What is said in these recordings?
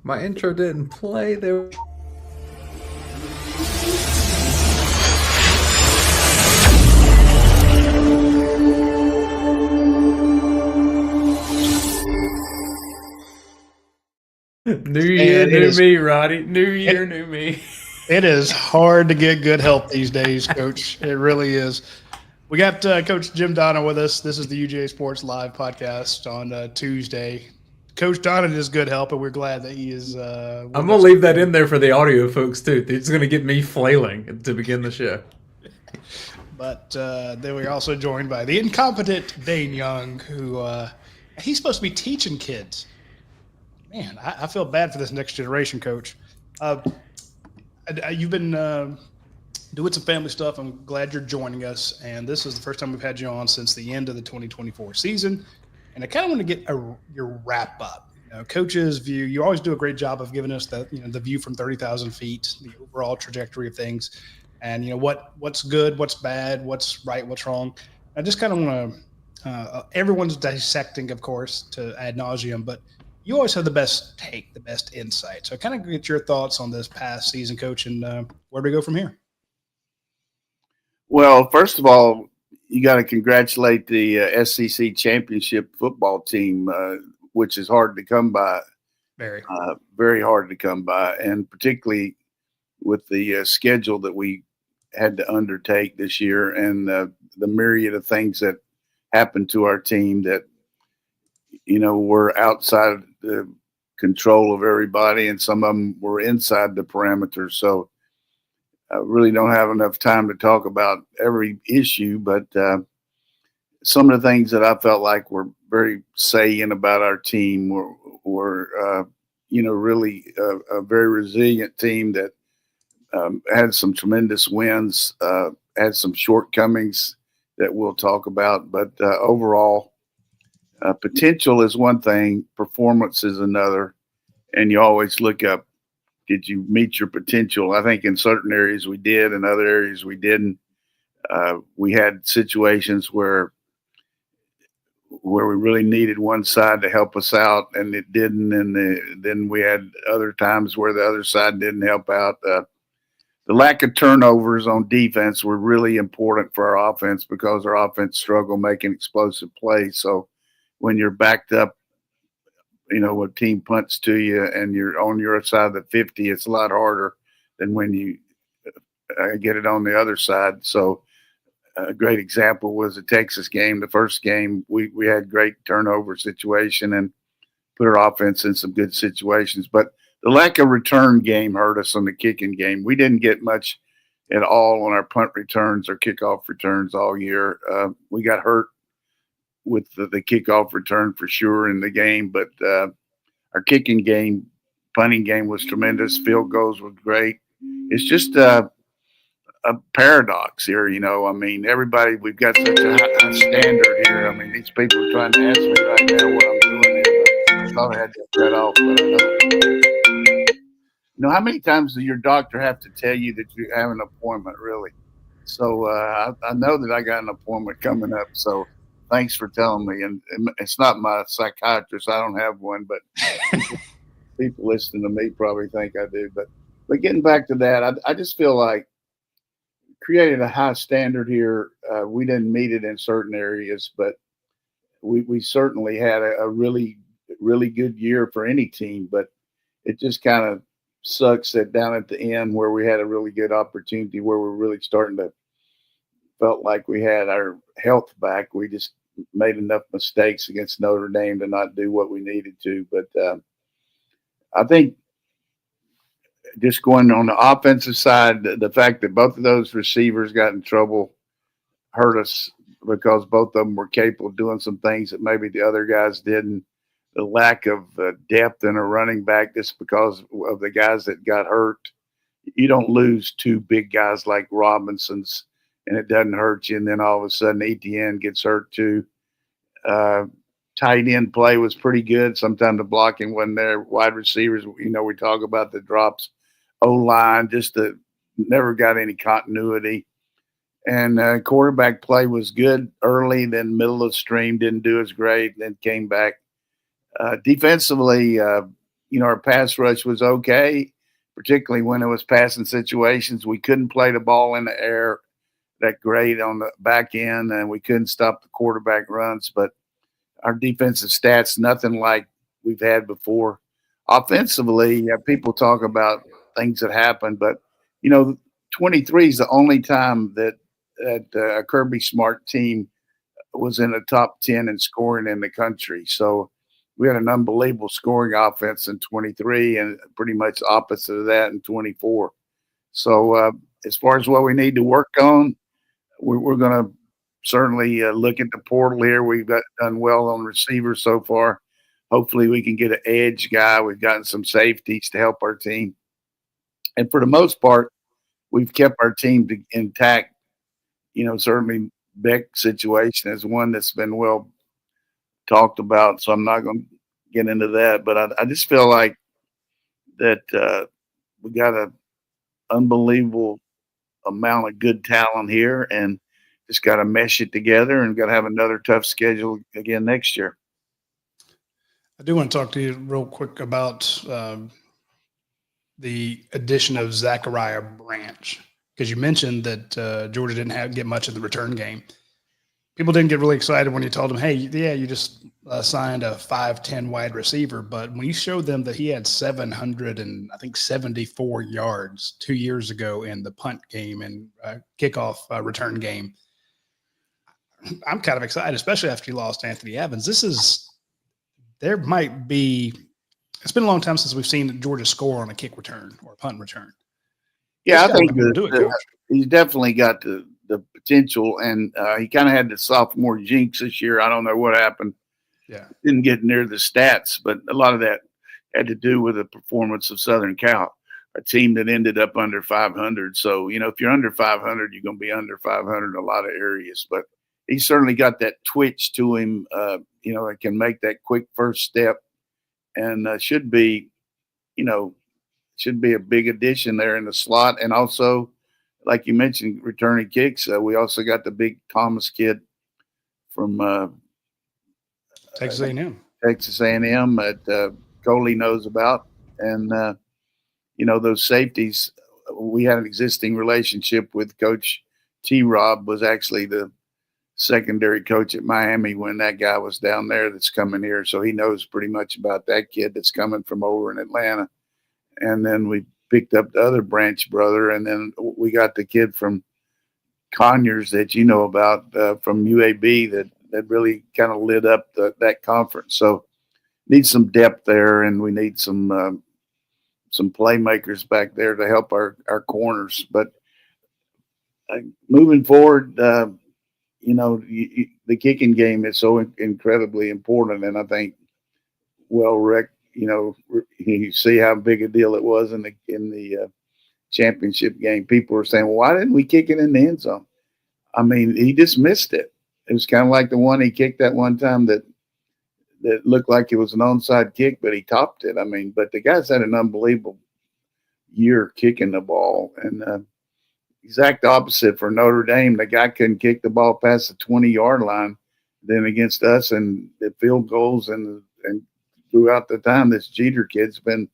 My intro didn't play. There. New year, And it new is me, Roddy. New year, it, new me. it is hard to get good help these days, Coach. It really is. We got Coach Jim Donnan with us. This is the UGASports live podcast on Tuesday. Coach Donnan is good help, and we're glad that he is I'm with gonna us leave that today. in there for the audio folks too. It's gonna get me flailing to begin the show. But then we're also joined by the incompetent Dayne Young, who he's supposed to be teaching kids. Man, I feel bad for this next generation, Coach. Uh, you've been doing some family stuff. I'm glad you're joining us. And this is the first time we've had you on since the end of the 2024 season. And I kind of want to get your wrap up. Coach's view. You always do a great job of giving us the view from 30,000 feet, the overall trajectory of things, and what's good, what's bad, what's right, what's wrong. I just kind of want to. Everyone's dissecting, of course, to ad nauseum, but you always have the best take, the best insight. So, kind of get your thoughts on this past season, Coach, and where do we go from here? Well, first of all, you got to congratulate the SEC championship football team, which is hard to come by, Very. very hard to come by, and particularly with the schedule that we had to undertake this year and the myriad of things that happened to our team that were outside the control of everybody, and some of them were inside the parameters. So I really don't have enough time to talk about every issue, but some of the things that I felt like were very salient about our team were really a very resilient team that had some tremendous wins, had some shortcomings that we'll talk about, but overall, potential is one thing, performance is another, and you always look up, did you meet your potential? I think in certain areas we did, in other areas we didn't. We had situations where we really needed one side to help us out, and it didn't. And then we had other times where the other side didn't help out. The lack of turnovers on defense were really important for our offense because our offense struggled making explosive plays. So when you're backed up, a team punts to you and you're on your side of the 50, it's a lot harder than when you get it on the other side. So a great example was the Texas game. The first game, we had great turnover situation and put our offense in some good situations. But the lack of return game hurt us on the kicking game. We didn't get much at all on our punt returns or kickoff returns all year. We got hurt with the kickoff return for sure in the game, but our kicking game, punting game was tremendous. Field goals were great. It's just a paradox here, I mean, everybody, we've got such a high standard here. I mean, these people are trying to ask me right now what I'm doing here, but I thought I had to cut off. But how many times does your doctor have to tell you that you have an appointment, really? So I know that I got an appointment coming up. So thanks for telling me. And it's not my psychiatrist. I don't have one, but people listening to me probably think I do. But getting back to that, I just feel like created a high standard here. We didn't meet it in certain areas, but we certainly had a really, really good year for any team. But it just kind of sucks that down at the end where we had a really good opportunity where we're really starting to felt like we had our health back. We just made enough mistakes against Notre Dame to not do what we needed to. But I think just going on the offensive side, the fact that both of those receivers got in trouble hurt us because both of them were capable of doing some things that maybe the other guys didn't. The lack of depth in a running back just because of the guys that got hurt. You don't lose two big guys like Robinson's and it doesn't hurt you. And then all of a sudden Etienne gets hurt too. Tight end play was pretty good. Sometimes the blocking wasn't there. Wide receivers, we talk about the drops. O-line just never got any continuity. And quarterback play was good early, then middle of the stream didn't do as great, then came back. Defensively, our pass rush was okay, particularly when it was passing situations. We couldn't play the ball in the air that great on the back end, and we couldn't stop the quarterback runs. But our defensive stats, nothing like we've had before. Offensively, people talk about things that happened, but 23 is the only time that a Kirby Smart team was in the top 10 in scoring in the country. So we had an unbelievable scoring offense in 23 and pretty much opposite of that in 24. So as far as what we need to work on, we're going to certainly look at the portal here. We've done well on receivers so far. Hopefully we can get an edge guy. We've gotten some safeties to help our team. And for the most part, we've kept our team intact. Certainly Beck's situation is one that's been well talked about, so I'm not going to get into that. But I just feel like that we got an unbelievable amount of good talent here, and just got to mesh it together, and got to have another tough schedule again next year. I do want to talk to you real quick about the addition of Zachariah Branch, because you mentioned that Georgia didn't get much of the return game. People didn't get really excited when you told them, hey, yeah, you just signed a 5'10" wide receiver. But when you showed them that he had 774 yards 2 years ago in the punt game and kickoff return game, I'm kind of excited, especially after you lost Anthony Evans. It's been a long time since we've seen Georgia score on a kick return or a punt return. Yeah, I think he's definitely got the potential, and he kind of had the sophomore jinx this year. I don't know what happened. Yeah, didn't get near the stats, but a lot of that had to do with the performance of Southern Cal, a team that ended up under 500. So, if you're under 500, you're going to be under 500 in a lot of areas. But he certainly got that twitch to him, and can make that quick first step, and should be a big addition there in the slot. And also, like you mentioned, returning kicks. We also got the big Thomas kid from Texas A&M. Texas A&M that Coley knows about. And, those safeties, we had an existing relationship with Coach T-Rob, was actually the secondary coach at Miami when that guy was down there that's coming here. So he knows pretty much about that kid that's coming from over in Atlanta. And then we picked up the other Branch brother, and then we got the kid from Conyers that you know about from UAB that really kind of lit up that conference. So need some depth there, and we need some playmakers back there to help our corners. But moving forward, the kicking game is so incredibly important, and I think you see how big a deal it was in the championship game. People were saying, well, why didn't we kick it in the end zone? I mean, he just missed it. It was kind of like the one he kicked that one time that looked like it was an onside kick, but he topped it. I mean, but the guy's had an unbelievable year kicking the ball. And exact opposite for Notre Dame. The guy couldn't kick the ball past the 20-yard line. Then against us, and the field goals and throughout the time, this Jeter kid's been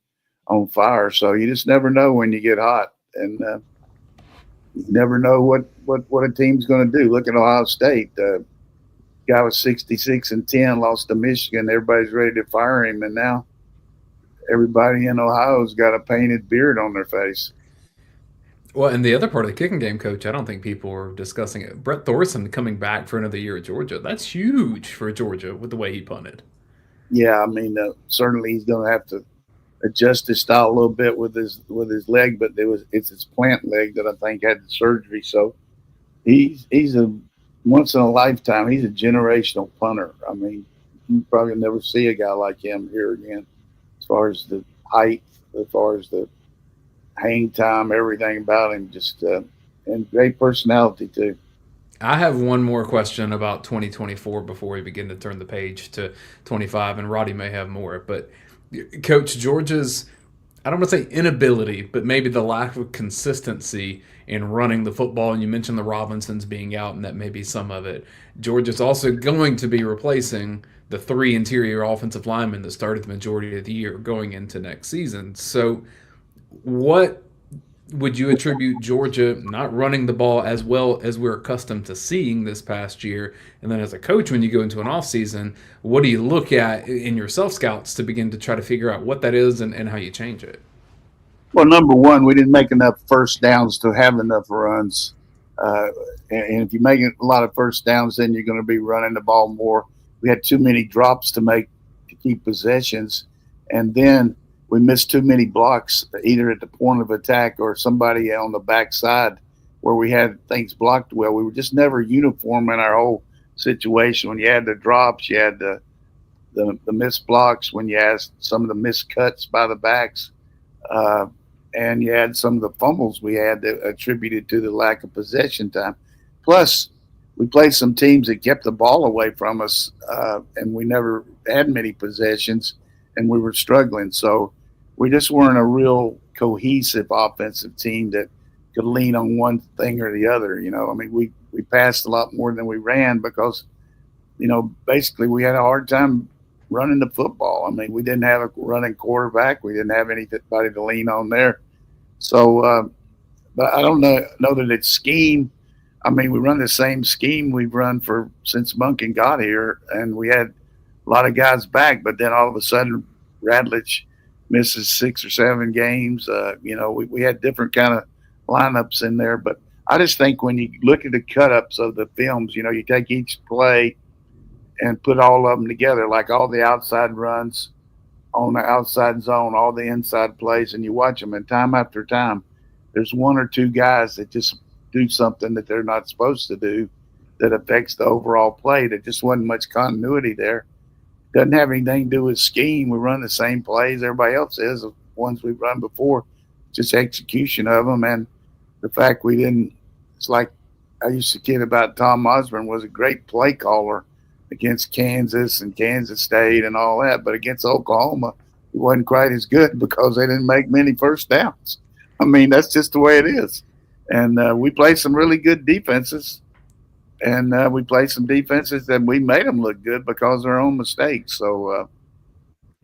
on fire. So you just never know when you get hot, and you never know what a team's going to do. Look at Ohio State. Guy was 66-10, lost to Michigan. Everybody's ready to fire him, and now everybody in Ohio's got a painted beard on their face. Well, and the other part of the kicking game, Coach, I don't think people are discussing it. Brett Thorson coming back for another year at Georgia. That's huge for Georgia with the way he punted. Yeah, I mean, certainly he's going to have to adjust his style a little bit with his leg, but it's his plant leg that I think had the surgery. So he's a once in a lifetime. He's a generational punter. I mean, you probably never see a guy like him here again, as far as the height, as far as the hang time, everything about him. Just and great personality too. I have one more question about 2024 before we begin to turn the page to 25, and Roddy may have more. But, Coach, Georgia's, I don't want to say inability, but maybe the lack of consistency in running the football, and you mentioned the Robinsons being out, and that may be some of it. Georgia's also going to be replacing the 3 interior offensive linemen that started the majority of the year going into next season. So, what would you attribute Georgia not running the ball as well as we're accustomed to seeing this past year? And then as a coach, when you go into an offseason, what do you look at in your self-scouts to begin to try to figure out what that is and how you change it? Well, number one, we didn't make enough first downs to have enough runs. And if you make a lot of first downs, then you're going to be running the ball more. We had too many drops to keep possessions. And then we missed too many blocks, either at the point of attack or somebody on the backside where we had things blocked well. We were just never uniform in our whole situation. When you had the drops, you had the missed blocks, when you had some of the missed cuts by the backs, and you had some of the fumbles we had that attributed to the lack of possession time. Plus, we played some teams that kept the ball away from us, and we never had many possessions, and we were struggling. So we just weren't a real cohesive offensive team that could lean on one thing or the other. I mean, we passed a lot more than we ran because, basically we had a hard time running the football. I mean, we didn't have a running quarterback. We didn't have anybody to lean on there. So, but I don't know that it's scheme. I mean, we run the same scheme we've run since Monken got here, and we had a lot of guys back. But then all of a sudden, Radlich misses 6 or 7 games. We had different kind of lineups in there. But I just think when you look at the cut-ups of the films, you take each play and put all of them together, like all the outside runs on the outside zone, all the inside plays, and you watch them, and time after time, there's 1 or 2 guys that just do something that they're not supposed to do that affects the overall play. There just wasn't much continuity there. Doesn't have anything to do with scheme. We run the same plays everybody else is, the ones we've run before, just execution of them. And the fact we didn't, it's like I used to kid about Tom Osborne was a great play caller against Kansas and Kansas State and all that, but against Oklahoma, he wasn't quite as good because they didn't make many first downs. I mean, that's just the way it is. And we played some really good defenses, and we played some defenses that we made them look good because of our own mistakes. So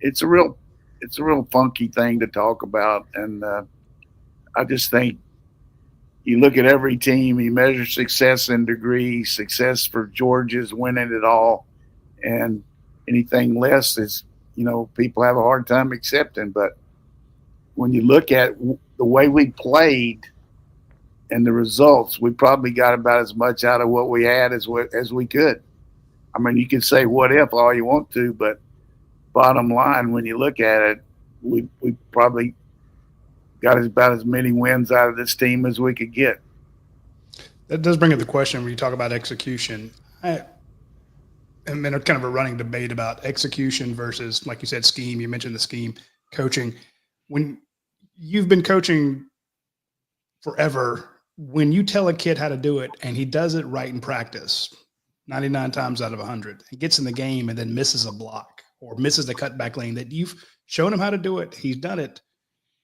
it's a real funky thing to talk about, and I just think you look at every team, you measure success in degrees. Success for Georgia's winning it all, and anything less is, people have a hard time accepting. But when you look at the way we played and the results, we probably got about as much out of what we had as we could. I mean, you can say what if all you want to, but bottom line, when you look at it, we probably got about as many wins out of this team as we could get. That does bring up the question when you talk about execution. And then kind of a running debate about execution versus, like you said, scheme. You mentioned the scheme, coaching. When you've been coaching forever, when you tell a kid how to do it and he does it right in practice, 99 times out of 100, he gets in the game and then misses a block or misses the cutback lane that you've shown him how to do it, he's done it,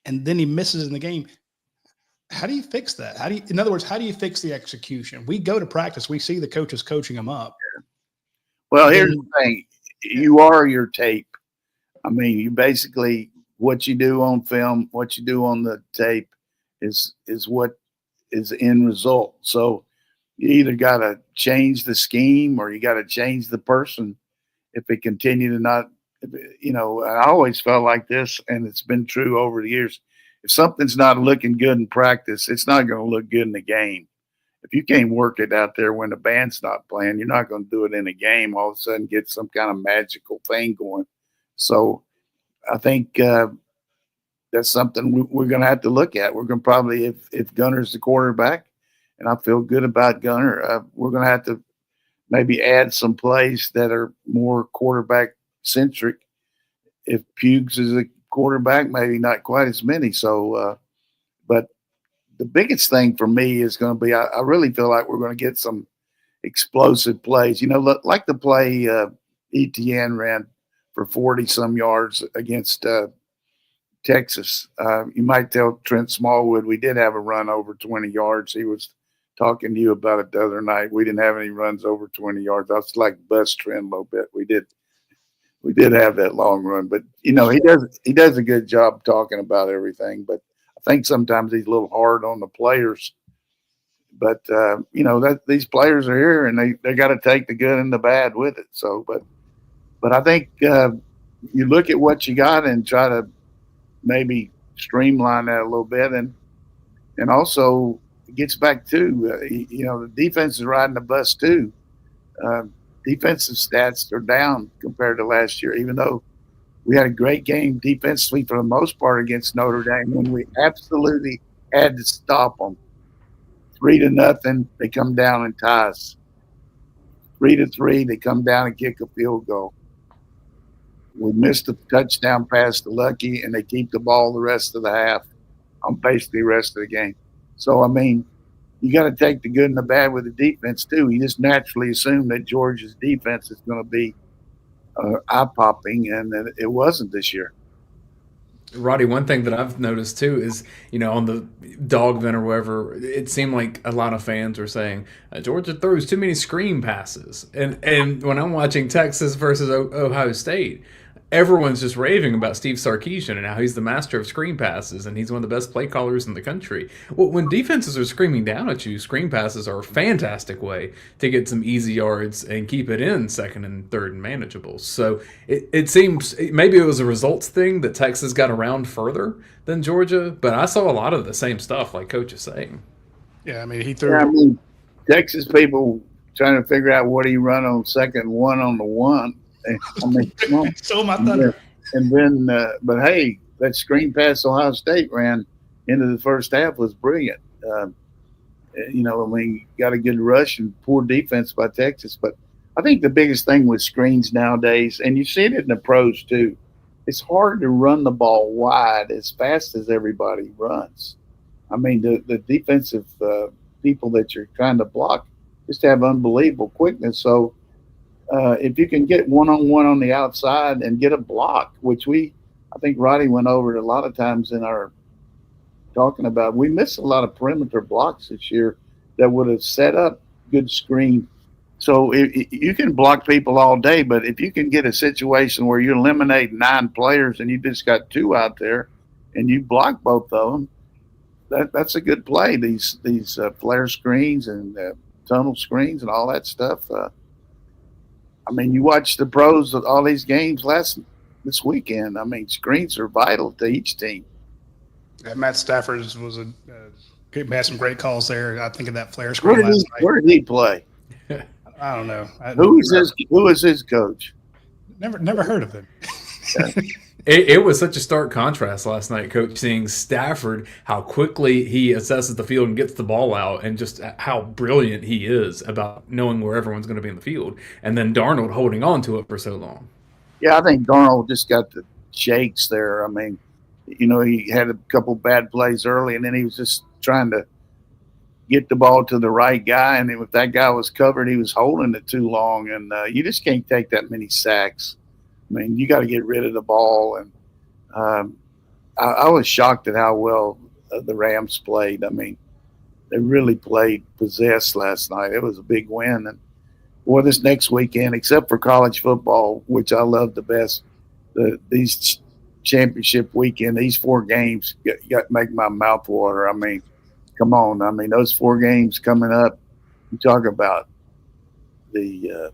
and then he misses in the game. How do you fix that? In other words, how do you fix the execution? We go to practice, we see the coaches coaching them up. Well, here's the thing. You are your tape. I mean, you basically, what you do on film, what you do on the tape is what is the end result. So you either got to change the scheme or you got to change the person if they continue to not, I always felt like this, and it's been true over the years. If something's not looking good in practice, it's not going to look good in the game. If you can't work it out there when the band's not playing, you're not going to do it in a game. All of a sudden get some kind of magical thing going. So I think that's something we're going to have to look at. We're going to probably, if Gunner's the quarterback, and I feel good about Gunner, we're going to have to maybe add some plays that are more quarterback centric. If Pugs is a quarterback, maybe not quite as many. So, but the biggest thing for me is going to be, I really feel like we're going to get some explosive plays. Like the play ETN ran for 40-some yards against Texas. You might tell Trent Smallwood we did have a run over 20 yards. He was talking to you about it the other night. We didn't have any runs over 20 yards. I was like bust Trent a little bit. We did we did have that long run. But he does a good job talking about everything. But I think sometimes he's a little hard on the players. But that these players are here, and they got to take the good and the bad with it. So, but I think you look at what you got and try to maybe streamline that a little bit, and also it gets back to the defense is riding the bus too. Uh, Defensive stats are down compared to last year, even though we had a great game defensively for the most part against Notre Dame when we absolutely had to stop them. 3-0, they come down and tie us. 3-3, they come down and kick a field goal. We missed a touchdown pass to Lucky, and they keep the ball the rest of the half on basically the rest of the game. So, I mean, you got to take the good and the bad with the defense, too. You just naturally assume that Georgia's defense is going to be eye-popping, and it wasn't this year. Roddy, one thing that I've noticed too is, on the dog vent or wherever, it seemed like a lot of fans were saying Georgia throws too many screen passes, and when I'm watching Texas versus Ohio State, everyone's just raving about Steve Sarkisian and how he's the master of screen passes and he's one of the best play callers in the country. Well, when defenses are screaming down at you, screen passes are a fantastic way to get some easy yards and keep it in second and third and manageable. So it seems maybe it was a results thing that Texas got around further than Georgia, but I saw a lot of the same stuff like Coach is saying. Yeah, I mean, he threw. Yeah, I mean, Texas people trying to figure out what he run on second one on the one. I mean, come on. Stole my thunder. And then, but hey, that screen pass Ohio State ran into the first half was brilliant. I mean, got a good rush and poor defense by Texas. But I think the biggest thing with screens nowadays, and you see it in the pros too, it's hard to run the ball wide as fast as everybody runs. I mean, the defensive people that you're trying to block just have unbelievable quickness. So, if you can get one-on-one on the outside and get a block, which I think Roddy went over it a lot of times in our talking about, we missed a lot of perimeter blocks this year that would have set up good screen. So you can block people all day, but if you can get a situation where you eliminate 9 players and you just got 2 out there and you block both of them, that's a good play. These flare screens and tunnel screens and all that stuff. I mean, you watch the pros of all these games this weekend. I mean, screens are vital to each team. Matt Stafford had some great calls there. I think of that flare screen last night. Where did he play? I don't know. Who is his coach? Never heard of him. It was such a stark contrast last night, Coach, seeing Stafford, how quickly he assesses the field and gets the ball out, and just how brilliant he is about knowing where everyone's going to be in the field. And then Darnold holding on to it for so long. Yeah, I think Darnold just got the shakes there. I mean, he had a couple bad plays early, and then he was just trying to get the ball to the right guy. And if that guy was covered, he was holding it too long. And you just can't take that many sacks. I mean, you got to get rid of the ball. And I was shocked at how well the Rams played. I mean, they really played possessed last night. It was a big win. And for this next weekend, except for college football, which I love the best, these championship weekend, these 4 games got make my mouth water. I mean, come on. I mean, those 4 games coming up, you talk about the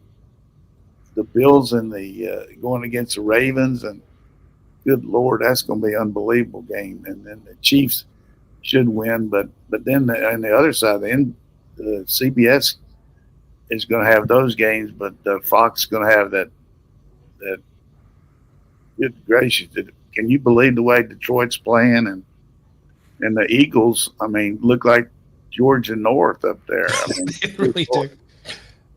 Bills and the going against the Ravens, and good Lord, that's going to be an unbelievable game. And then the Chiefs should win, but then on the other side, the CBS is going to have those games, but Fox is going to have that. Good gracious, can you believe the way Detroit's playing and the Eagles? I mean, look like Georgia North up there. I mean, they really do.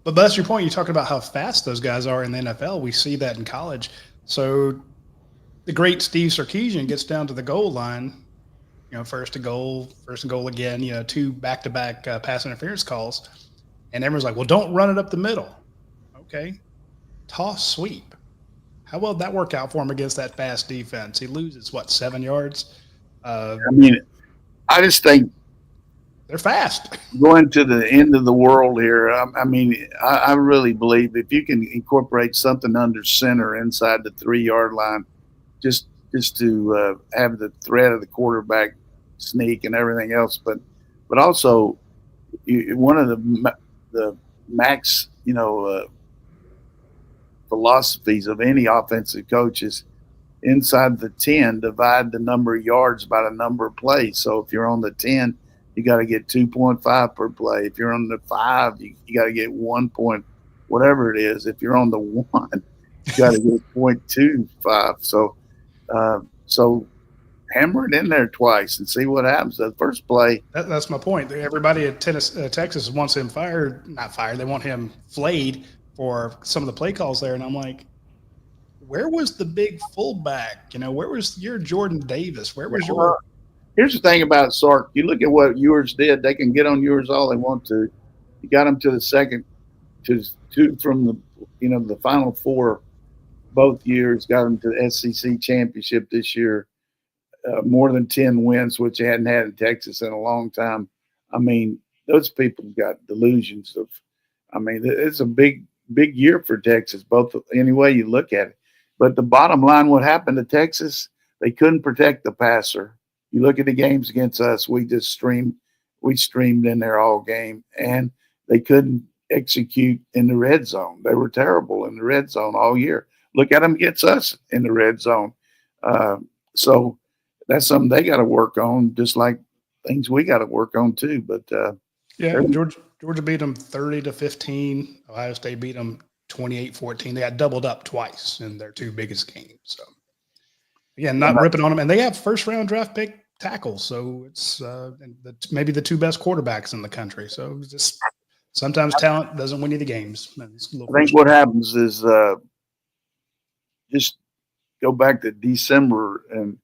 But that's your point. You're talking about how fast those guys are in the NFL. We see that in college. So the great Steve Sarkisian gets down to the goal line, first and goal again, 2 back-to-back pass interference calls. And everyone's like, well, don't run it up the middle. Okay. Toss sweep. How well did that work out for him against that fast defense? He loses, 7 yards? I mean, I just think they're fast. Going to the end of the world here. I mean, I really believe if you can incorporate something under center inside the 3-yard line, just to have the threat of the quarterback sneak and everything else, but also one of the max philosophies of any offensive coach is inside the 10, divide the number of yards by the number of plays. So if you're on the 10, you got to get 2.5 per play. If you're on the 5, you got to get 1 point, whatever it is. If you're on the 1, you got to get 0.25. So hammer it in there twice and see what happens. The first play. That's my point. Everybody at Texas wants him fired. Not fired. They want him flayed for some of the play calls there. And I'm like, where was the big fullback? Where was your Jordan Davis? Where was your? Here's the thing about Sark. You look at what Ewers did. They can get on Ewers all they want to. You got them to the second, to two from the Final Four, both years. Got them to the SEC championship this year. More than 10 wins, which they hadn't had in Texas in a long time. I mean, those people got delusions of. I mean, it's a big year for Texas, both any way you look at it. But the bottom line, what happened to Texas, they couldn't protect the passer. You look at the games against us, we streamed in there all game, and they couldn't execute in the red zone. They were terrible in the red zone all year. Look at them against us in the red zone. So that's something they got to work on, just like things we got to work on too. But Georgia beat them 30-15. Ohio State beat them 28-14. They got doubled up twice in their two biggest games. So, again, not ripping on them. And they have first-round draft pick tackles. So it's maybe the two best quarterbacks in the country. So just sometimes talent doesn't win you the games. I think what happens is just go back to December and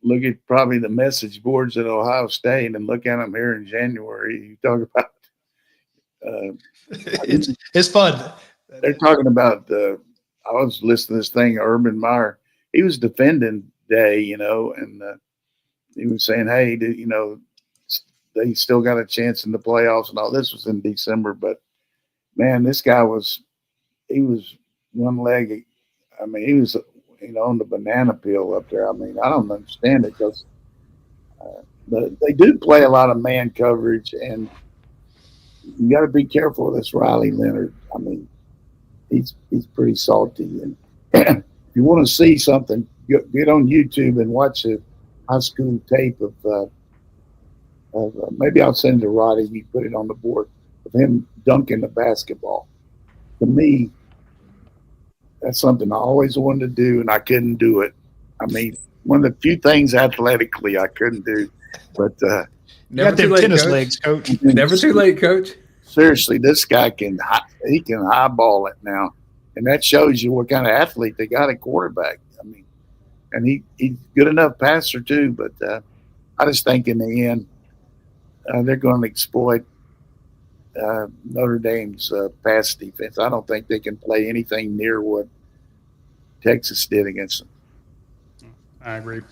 look at probably the message boards at Ohio State and look at them here in January. You talk about it's fun. They're talking about I was listening to this thing, Urban Meyer. He was defending Day, and he was saying, hey, they still got a chance in the playoffs and all. This was in December, but man, this guy he was one leg. I mean, he was, on the banana peel up there. I mean, I don't understand it because they do play a lot of man coverage, and you got to be careful of this Riley Leonard. I mean, he's pretty salty. And if you want to see something, get on YouTube and watch a high school tape of maybe I'll send it to Roddy. You put it on the board of him dunking the basketball. To me, that's something I always wanted to do, and I couldn't do it. I mean, one of the few things athletically I couldn't do. But never too late, tennis legs, Coach. Never too late, Coach. Seriously, this guy can highball it now, and that shows you what kind of athlete they got at quarterback. I mean, and he's good enough passer too. But I just think in the end they're going to exploit Notre Dame's pass defense. I don't think they can play anything near what Texas did against them. I agree.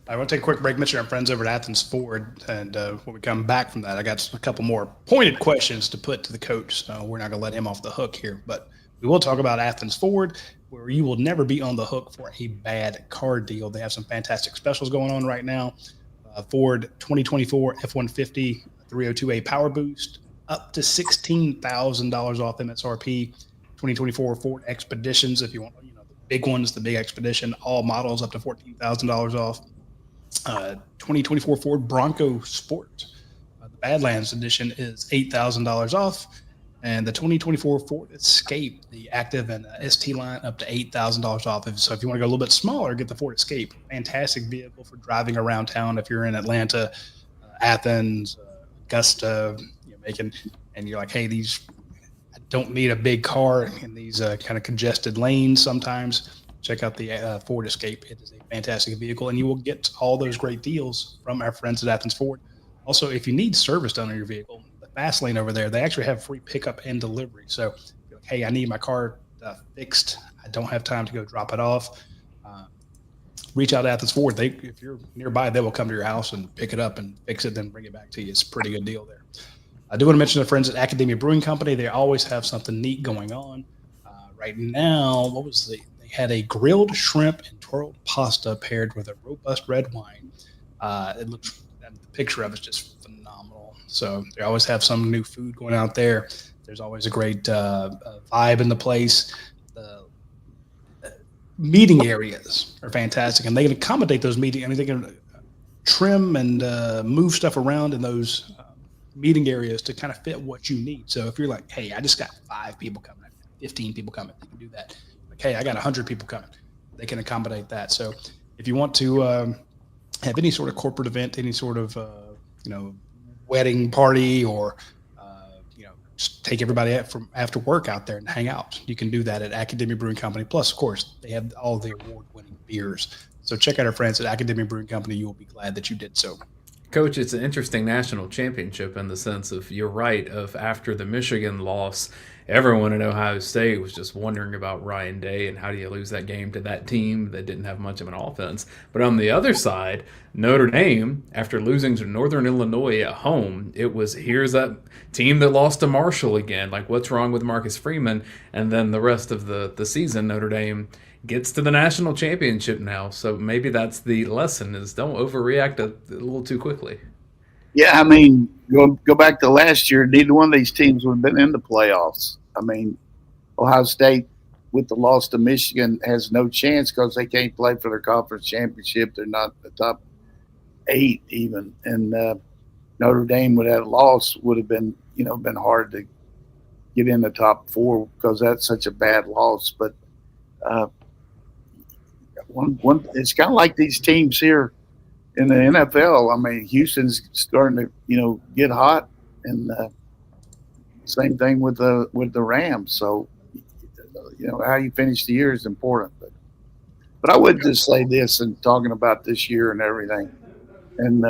I want to take a quick break. Mitch and our friends over at Athens Ford, and when we come back from that, I got a couple more pointed questions to put to the coach. So we're not going to let him off the hook here, but we will talk about Athens Ford, where you will never be on the hook for a bad car deal. They have some fantastic specials going on right now. Ford 2024 F-150 302A Power Boost, up to $16,000 off MSRP. 2024 Ford Expeditions, if you want, the big ones, the big Expedition, all models up to $14,000 off. 2024 Ford Bronco Sport, the Badlands edition is $8,000 off, and the 2024 Ford Escape, the active and ST line, up to $8,000 off. So if you want to go a little bit smaller, get the Ford Escape. Fantastic vehicle for driving around town. If you're in Atlanta, Athens, Augusta, Macon, and you're like, hey, I don't need a big car in these kind of congested lanes sometimes. Check out the Ford Escape. It is a fantastic vehicle, and you will get all those great deals from our friends at Athens Ford. Also, if you need service done on your vehicle, the fast lane over there, they actually have free pickup and delivery. So, if you're like, hey, I need my car fixed. I don't have time to go drop it off. reach out to Athens Ford. If you're nearby, they will come to your house and pick it up and fix it, then bring it back to you. It's a pretty good deal there. I do want to mention the friends at Academia Brewing Company. They always have something neat going on. Right now, they had a grilled shrimp and twirled pasta paired with a robust red wine. The picture of it's just phenomenal. So they always have some new food going out there. There's always a great vibe in the place. The meeting areas are fantastic, and they can accommodate those meeting. I mean, they can trim and move stuff around in those meeting areas to kind of fit what you need. So if you're like, hey, I just got 5 people coming, 15 people coming, they can do that. Like, hey, I got 100 people coming, they can accommodate that. So if you want to have any sort of corporate event, any sort of wedding party, or just take everybody out from after work out there and hang out, you can do that at Academia Brewing Company. Plus, of course, they have all the award-winning beers. So check out our friends at Academia Brewing Company. You will be glad that you did so. Coach, it's an interesting national championship in the sense of, you're right, of after the Michigan loss, everyone in Ohio State was just wondering about Ryan Day and how do you lose that game to that team that didn't have much of an offense. But on the other side, Notre Dame, after losing to Northern Illinois at home, it was, here's that team that lost to Marshall again. Like, what's wrong with Marcus Freeman? And then the rest of the season, Notre Dame gets to the national championship now. So maybe that's the lesson, is don't overreact a little too quickly. Yeah, I mean, go back to last year, neither one of these teams would have been in the playoffs. I mean, Ohio State, with the loss to Michigan, has no chance because they can't play for their conference championship. They're not the top 8 even. And Notre Dame, with that loss, would have been hard to get in the top 4 because that's such a bad loss. But it's kind of like these teams here in the NFL. I mean, Houston's starting to get hot, and same thing with the Rams. So how you finish the year is important. But I would just say this, and talking about this year and everything, and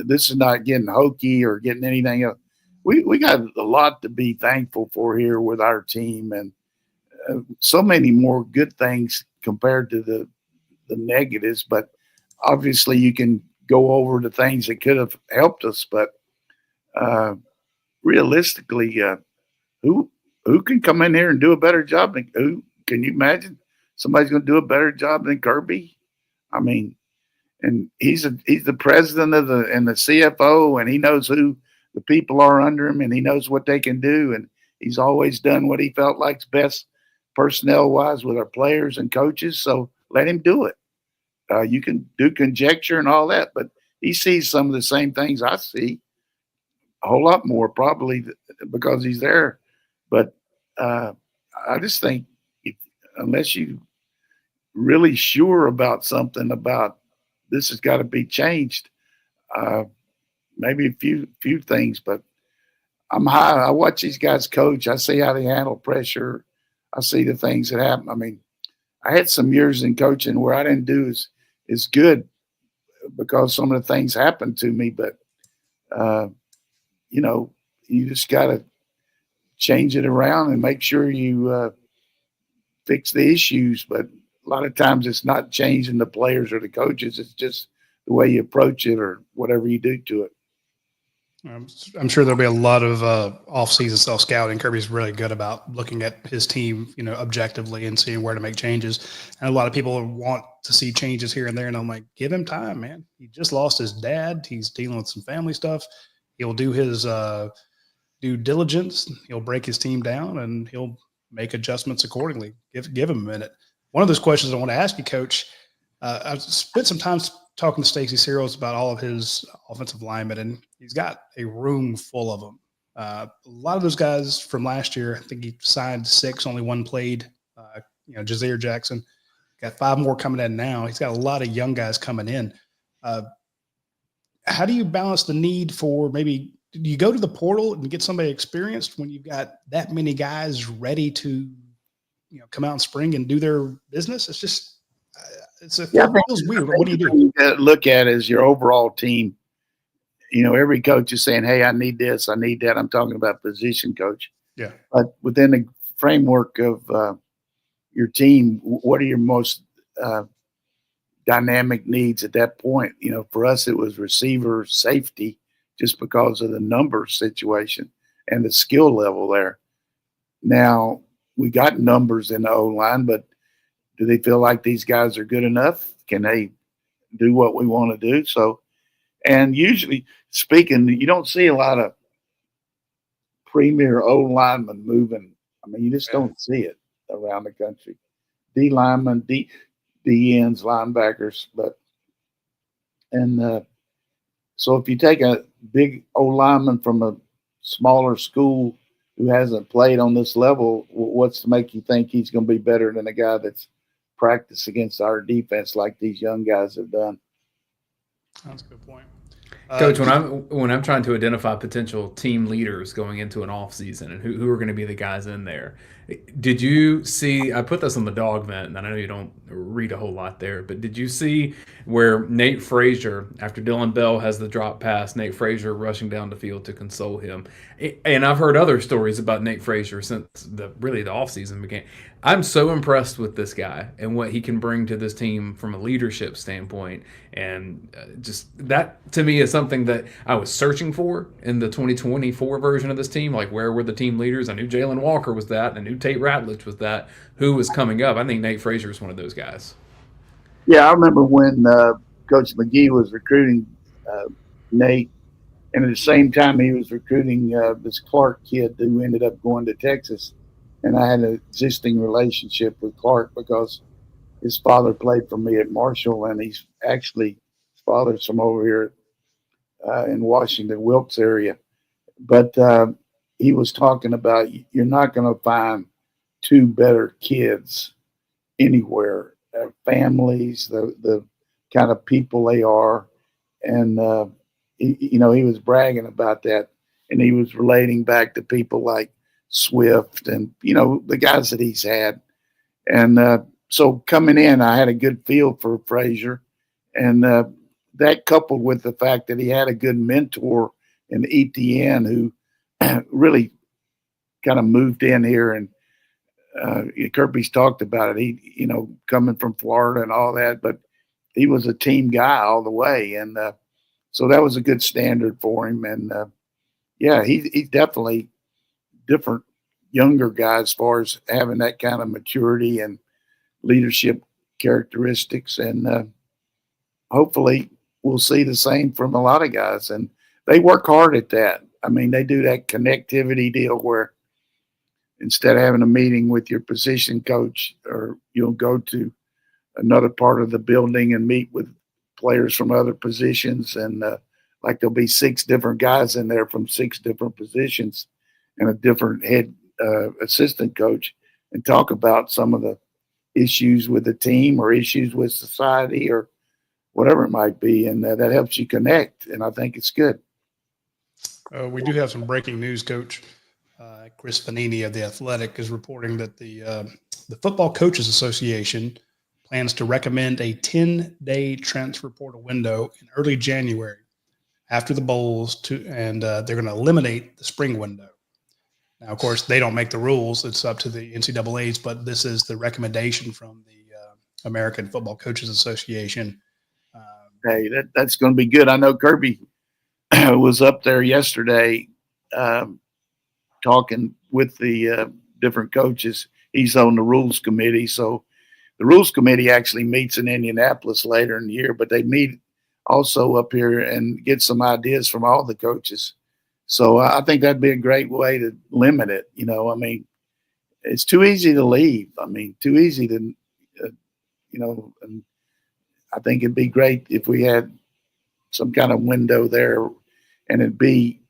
this is not getting hokey or getting anything else. We got a lot to be thankful for here with our team, and so many more good things compared to the negatives. But obviously you can go over the things that could have helped us. But realistically, who can come in here and do a better job? Who can you imagine somebody's going to do a better job than Kirby? I mean, and he's the president of and the CFO, and he knows who the people are under him, and he knows what they can do. And he's always done what he felt like's best personnel-wise with our players and coaches. So let him do it. You can do conjecture and all that, but he sees some of the same things I see, a whole lot more probably because he's there. But I just think unless you really sure about something about this has got to be changed, maybe a few things. But I'm high. I watch these guys coach. I see how they handle pressure. I see the things that happen. I mean, I had some years in coaching where I didn't do as good because some of the things happened to me. But, you just got to change it around and make sure you fix the issues. But a lot of times it's not changing the players or the coaches. It's just the way you approach it or whatever you do to it. I'm sure there'll be a lot of off-season self-scouting. Kirby's really good about looking at his team, objectively and seeing where to make changes. And a lot of people want to see changes here and there. And I'm like, give him time, man. He just lost his dad. He's dealing with some family stuff. He'll do his due diligence. He'll break his team down, and he'll make adjustments accordingly. Give him a minute. One of those questions I want to ask you, Coach, I've spent some time talking to Stacey Searles about all of his offensive linemen, and he's got a room full of them. A lot of those guys from last year, I think he signed 6, only 1 played. Jazeer Jackson, got 5 more coming in now. He's got a lot of young guys coming in. How do you balance the need for maybe – do you go to the portal and get somebody experienced when you've got that many guys ready to come out in spring and do their business? It's just it feels weird. What do you do? You got to look at is your overall team. Every coach is saying, hey, I need this, I need that. I'm talking about position coach. Yeah. But within the framework of your team, what are your most dynamic needs at that point. For us, it was receiver safety just because of the numbers situation and the skill level there. Now, we got numbers in the O-line, but do they feel like these guys are good enough? Can they do what we want to do? So, and usually speaking, you don't see a lot of premier O-linemen moving. I mean, you just don't see it around the country. D linemen, D ends, linebackers, so if you take a big O-lineman from a smaller school who hasn't played on this level, what's to make you think he's going to be better than a guy that's practiced against our defense like these young guys have done? That's a good point. Coach, when I'm trying to identify potential team leaders going into an off season and who are going to be the guys in there, did you see? I put this on the dog vent, and I know you don't read a whole lot there, but did you see where Nate Frazier, after Dylan Bell has the drop pass, Nate Frazier rushing down the field to console him? And I've heard other stories about Nate Frazier since the offseason began. I'm so impressed with this guy and what he can bring to this team from a leadership standpoint, and just that to me is something that I was searching for in the 2024 version of this team. Like, where were the team leaders? I knew Jalen Walker was that. I knew Tate Ratledge was that. Who was coming up? I think Nate Frazier is one of those guys. Yeah, I remember when Coach McGee was recruiting Nate, and at the same time he was recruiting this Clark kid who ended up going to Texas. And I had an existing relationship with Clark because his father played for me at Marshall, and his father's from over here in Washington, Wilkes area. But he was talking about you're not going to find two better kids anywhere. Families, the kind of people they are, and he was bragging about that, and he was relating back to people like Swift and the guys that he's had, and so coming in, I had a good feel for Frazier, and that coupled with the fact that he had a good mentor in ETN who really kind of moved in here, and Kirby's talked about it. He coming from Florida and all that, but he was a team guy all the way, and so that was a good standard for him, and he's definitely different younger guy as far as having that kind of maturity and leadership characteristics. And hopefully we'll see the same from a lot of guys. And they work hard at that. I mean, they do that connectivity deal where instead of having a meeting with your position coach, or you'll go to another part of the building and meet with players from other positions. And like there'll be 6 different guys in there from 6 different positions and a different head assistant coach, and talk about some of the issues with the team or issues with society or whatever it might be. And that helps you connect. And I think it's good. We do have some breaking news, Coach. Chris Fanini of The Athletic is reporting that the Football Coaches Association plans to recommend a 10-day transfer portal window in early January after the bowls, and they're going to eliminate the spring window. Now, of course, they don't make the rules. It's up to the NCAAs, but this is the recommendation from the American Football Coaches Association. Hey, that's going to be good. I know Kirby was up there yesterday talking with the different coaches. He's on the rules committee. So the rules committee actually meets in Indianapolis later in the year, but they meet also up here and get some ideas from all the coaches. So I think that'd be a great way to limit it. I mean, it's too easy to leave. I mean, too easy to, and I think it'd be great if we had some kind of window there, and it'd be,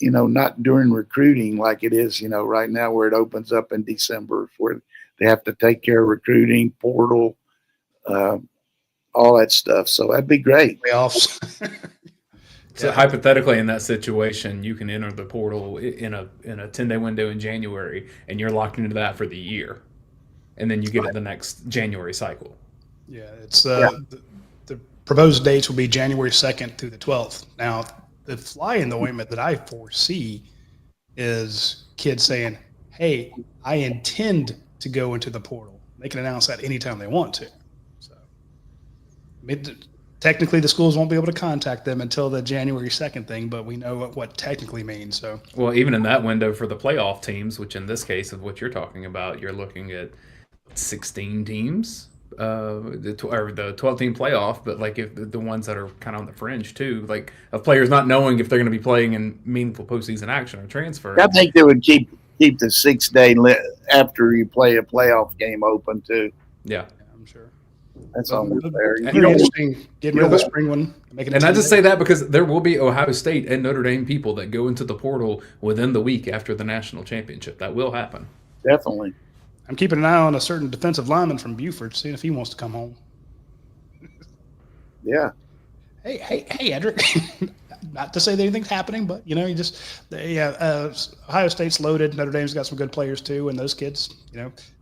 not during recruiting like it is, right now where it opens up in December, where they have to take care of recruiting, portal, all that stuff. So that'd be great. Playoffs. So hypothetically, in that situation, you can enter the portal in a 10-day window in January, and you're locked into that for the year, and then you get it the next January cycle. Yeah, it's the proposed dates will be January 2nd through the 12th. Now, the fly in the ointment that I foresee is kids saying, "Hey, I intend to go into the portal." They can announce that anytime they want to. So, Technically, the schools won't be able to contact them until the January 2nd thing, but we know what technically means. So, well, even in that window for the playoff teams, which in this case of what you're talking about, you're looking at 16 teams, or the 12-team playoff, but like if the ones that are kind of on the fringe too, like of players not knowing if they're going to be playing in meaningful postseason action or transfer. I think they would keep the 6 day after you play a playoff game open too. Yeah, I'm sure. That's almost fair. Very interesting getting rid of the spring one. And I just say that because there will be Ohio State and Notre Dame people that go into the portal within the week after the national championship. That will happen. Definitely. I'm keeping an eye on a certain defensive lineman from Buford, seeing if he wants to come home. Yeah. Hey, Edric. Not to say that anything's happening, but Ohio State's loaded. Notre Dame's got some good players too, and those kids,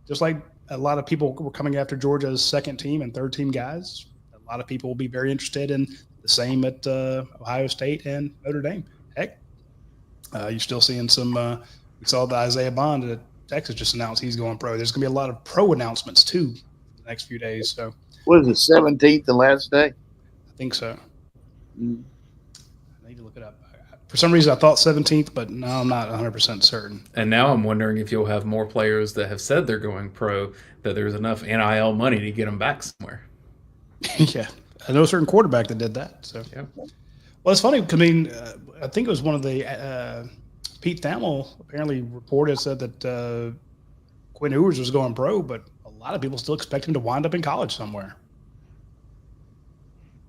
just like a lot of people were coming after Georgia's second team and third team guys. A lot of people will be very interested in the same at Ohio State and Notre Dame. Heck, you're still seeing some. We saw the Isaiah Bond that Texas just announced he's going pro. There's going to be a lot of pro announcements too the next few days. So, what is it, 17th, the last day? I think so. I need to look it up. For some reason, I thought 17th, but no, I'm not 100% certain. And now I'm wondering if you'll have more players that have said they're going pro, that there's enough NIL money to get them back somewhere. Yeah. I know a certain quarterback that did that. So, yeah. Well, it's funny. I mean, I think it was one of the Pete Thamel apparently said that Quinn Ewers was going pro, but a lot of people still expect him to wind up in college somewhere.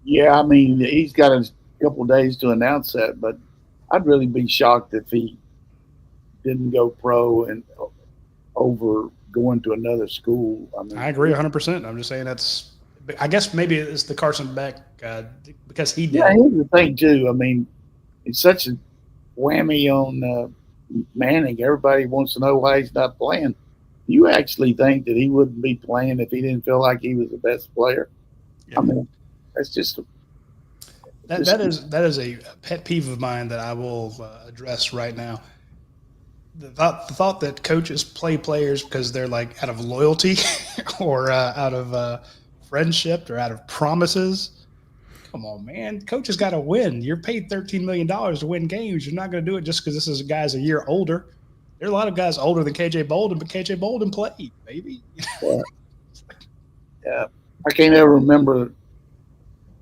Yeah, I mean, he's got a couple of days to announce that, but I'd really be shocked if he didn't go pro and over going to another school. I mean, I agree 100%. I'm just saying I guess maybe it's the Carson Beck because he did. Yeah, here's the thing too. I mean, it's such a whammy on Manning. Everybody wants to know why he's not playing. You actually think that he wouldn't be playing if he didn't feel like he was the best player? Yeah. I mean, that's just that is a pet peeve of mine that I will address right now. The thought that coaches play players because they're like out of loyalty or out of friendship or out of promises. Come on, man. Coaches got to win. You're paid $13 million to win games. You're not going to do it just because this is a guy's a year older. There are a lot of guys older than KJ Bolden, but KJ Bolden played, baby. Yeah. I can't ever remember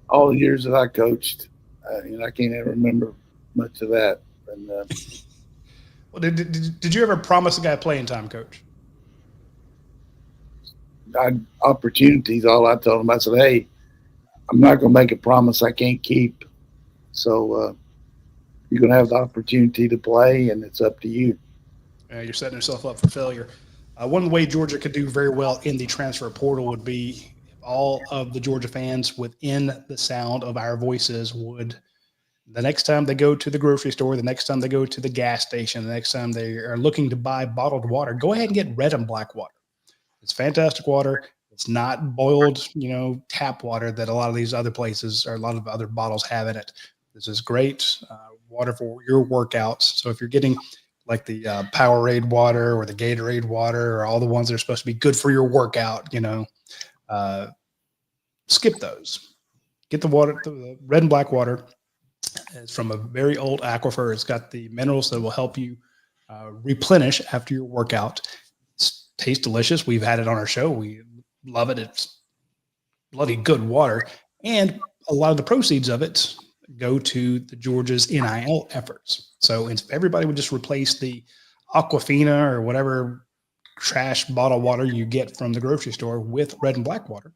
all the years that I coached. I can't ever remember much of that. And, well, did you ever promise a guy playing time, Coach? Opportunities. All I told him, I said, "Hey, I'm not going to make a promise I can't keep. So you're going to have the opportunity to play, and it's up to you." You're setting yourself up for failure. One way Georgia could do very well in the transfer portal would be if all of the Georgia fans within the sound of our voices would, the next time they go to the grocery store, the next time they go to the gas station, the next time they are looking to buy bottled water, go ahead and get red and black water. It's fantastic water. It's not boiled, tap water that a lot of these other places or a lot of other bottles have in it. This is great water for your workouts. So if you're getting like the Powerade water or the Gatorade water or all the ones that are supposed to be good for your workout, skip those. Get the water, the red and black water. It's from a very old aquifer. It's got the minerals that will help you replenish after your workout. It tastes delicious. We've had it on our show. We love it. It's bloody good water. And a lot of the proceeds of it go to the Georgia's NIL efforts. So if everybody would just replace the Aquafina or whatever trash bottle water you get from the grocery store with red and black water,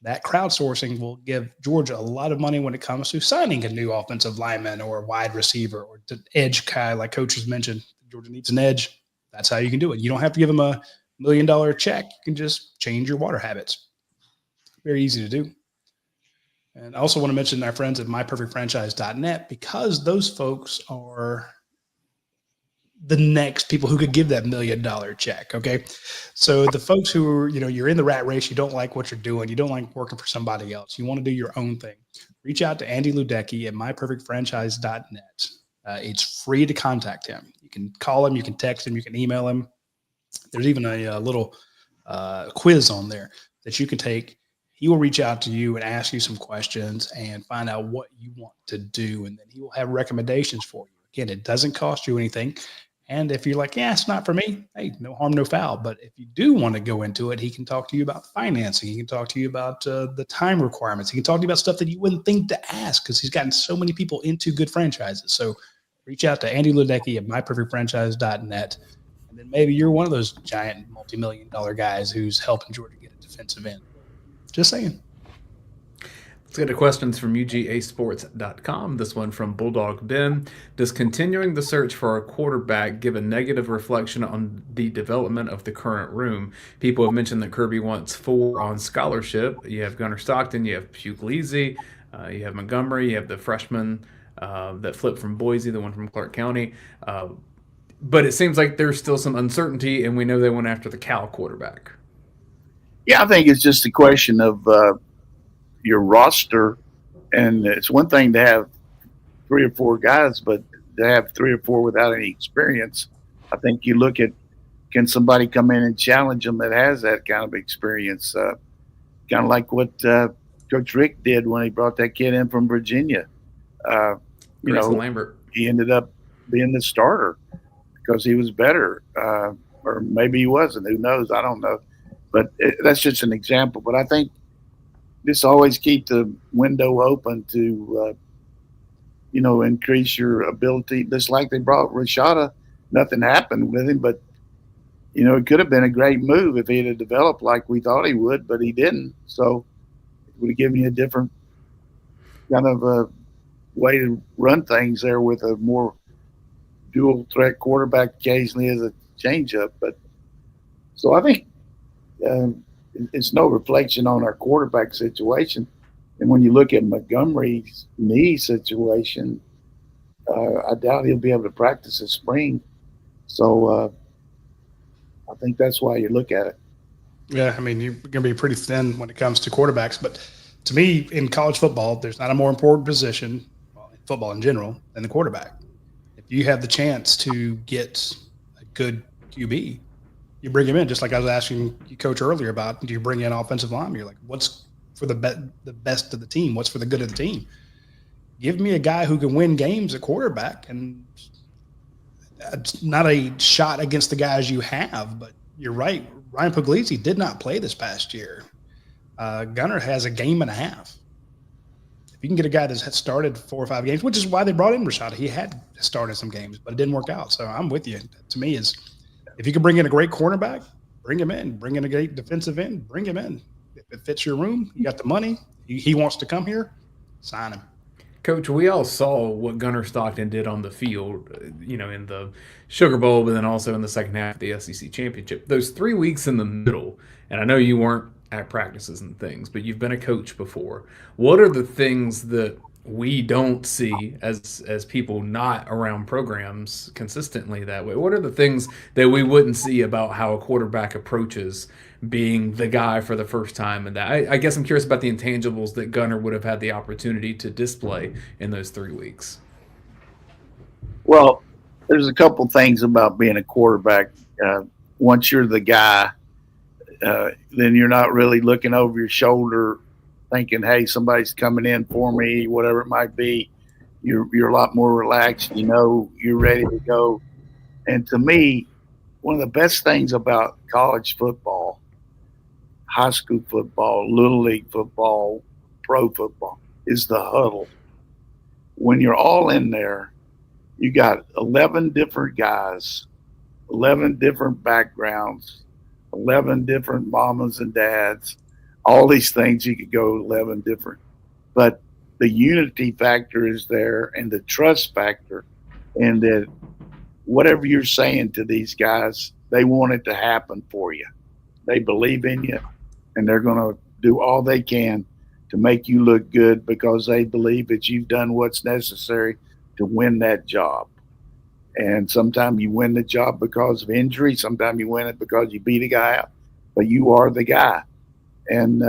that crowdsourcing will give Georgia a lot of money when it comes to signing a new offensive lineman or a wide receiver or the edge guy, like coaches mentioned. Georgia needs an edge. That's how you can do it. You don't have to give them $1 million check. You can just change your water habits. Very easy to do. And I also want to mention our friends at myperfectfranchise.net because those folks are the next people who could give that $1 million check. Okay. So the folks who are, you're in the rat race, you don't like what you're doing. You don't like working for somebody else. You want to do your own thing. Reach out to Andy Ludecky at myperfectfranchise.net. It's free to contact him. You can call him, you can text him, you can email him. There's even a little quiz on there that you can take. he will reach out to you and ask you some questions and find out what you want to do. And then he will have recommendations for you. Again, it doesn't cost you anything. And if you're like, yeah, it's not for me, hey, no harm, no foul. But if you do want to go into it, he can talk to you about financing. He can talk to you about the time requirements. He can talk to you about stuff that you wouldn't think to ask because he's gotten so many people into good franchises. So reach out to Andy Ledecky at myperfectfranchise.net. And then maybe you're one of those giant multi-million-dollar guys who's helping Georgia get a defensive end. Just saying. Let's get to questions from UGASports.com. This one from Bulldog Ben. Does continuing the search for a quarterback give a negative reflection on the development of the current room? People have mentioned that Kirby wants 4 on scholarship. You have Gunnar Stockton, you have Puglisi, you have Montgomery, you have the freshman that flipped from Boise, the one from Clark County. But it seems like there's still some uncertainty, and we know they went after the Cal quarterback. Yeah, I think it's just a question of your roster, and it's one thing to have 3 or 4 guys, but to have 3 or 4 without any experience, I think you look at, can somebody come in and challenge them that has that kind of experience? Kind of like what Coach Rick did when he brought that kid in from Virginia. Lambert. He ended up being the starter because he was better, or maybe he wasn't. Who knows? I don't know. But that's just an example. But I think just always keep the window open to, increase your ability. Just like they brought Rashada, nothing happened with him, but, it could have been a great move if he had developed like we thought he would, but he didn't. So it would have given you a different kind of a way to run things there with a more dual threat quarterback occasionally as a changeup. But so I think it's no reflection on our quarterback situation. And when you look at Montgomery's knee situation, I doubt he'll be able to practice this spring. So I think that's why you look at it. Yeah, I mean, you're going to be pretty thin when it comes to quarterbacks. But to me, in college football, there's not a more important position, in football in general, than the quarterback. If you have the chance to get a good QB, you bring him in. Just like I was asking you, Coach, earlier about, do you bring in offensive lineman? You're like, what's for the best of the team? What's for the good of the team? Give me a guy who can win games at quarterback, and it's not a shot against the guys you have, but you're right. Ryan Puglisi did not play this past year. Gunnar has a game and a half. If you can get a guy that's started 4 or 5 games, which is why they brought in Rashada. He had started some games, but it didn't work out. So I'm with you. To me, is if you can bring in a great cornerback, bring him in. Bring in a great defensive end, bring him in. If it fits your room, you got the money, he wants to come here, sign him. Coach, we all saw what Gunnar Stockton did on the field, in the Sugar Bowl, but then also in the second half of the SEC Championship. Those 3 weeks in the middle, and I know you weren't at practices and things, but you've been a coach before. What are the things that we don't see as people not around programs consistently that way? What are the things that we wouldn't see about how a quarterback approaches being the guy for the first time? And that I guess I'm curious about the intangibles that Gunnar would have had the opportunity to display in those 3 weeks. Well, there's a couple things about being a quarterback. Once you're the guy, then you're not really looking over your shoulder thinking, hey, somebody's coming in for me, whatever it might be. You're a lot more relaxed. You're ready to go. And to me, one of the best things about college football, high school football, little league football, pro football, is the huddle. When you're all in there, you got 11 different guys, 11 different backgrounds, 11 different mamas and dads, all these things. You could go 11 different, but the unity factor is there, and the trust factor, and that whatever you're saying to these guys, they want it to happen for you. They believe in you, and they're going to do all they can to make you look good because they believe that you've done what's necessary to win that job. And sometimes you win the job because of injury. Sometimes you win it because you beat a guy out, but you are the guy. And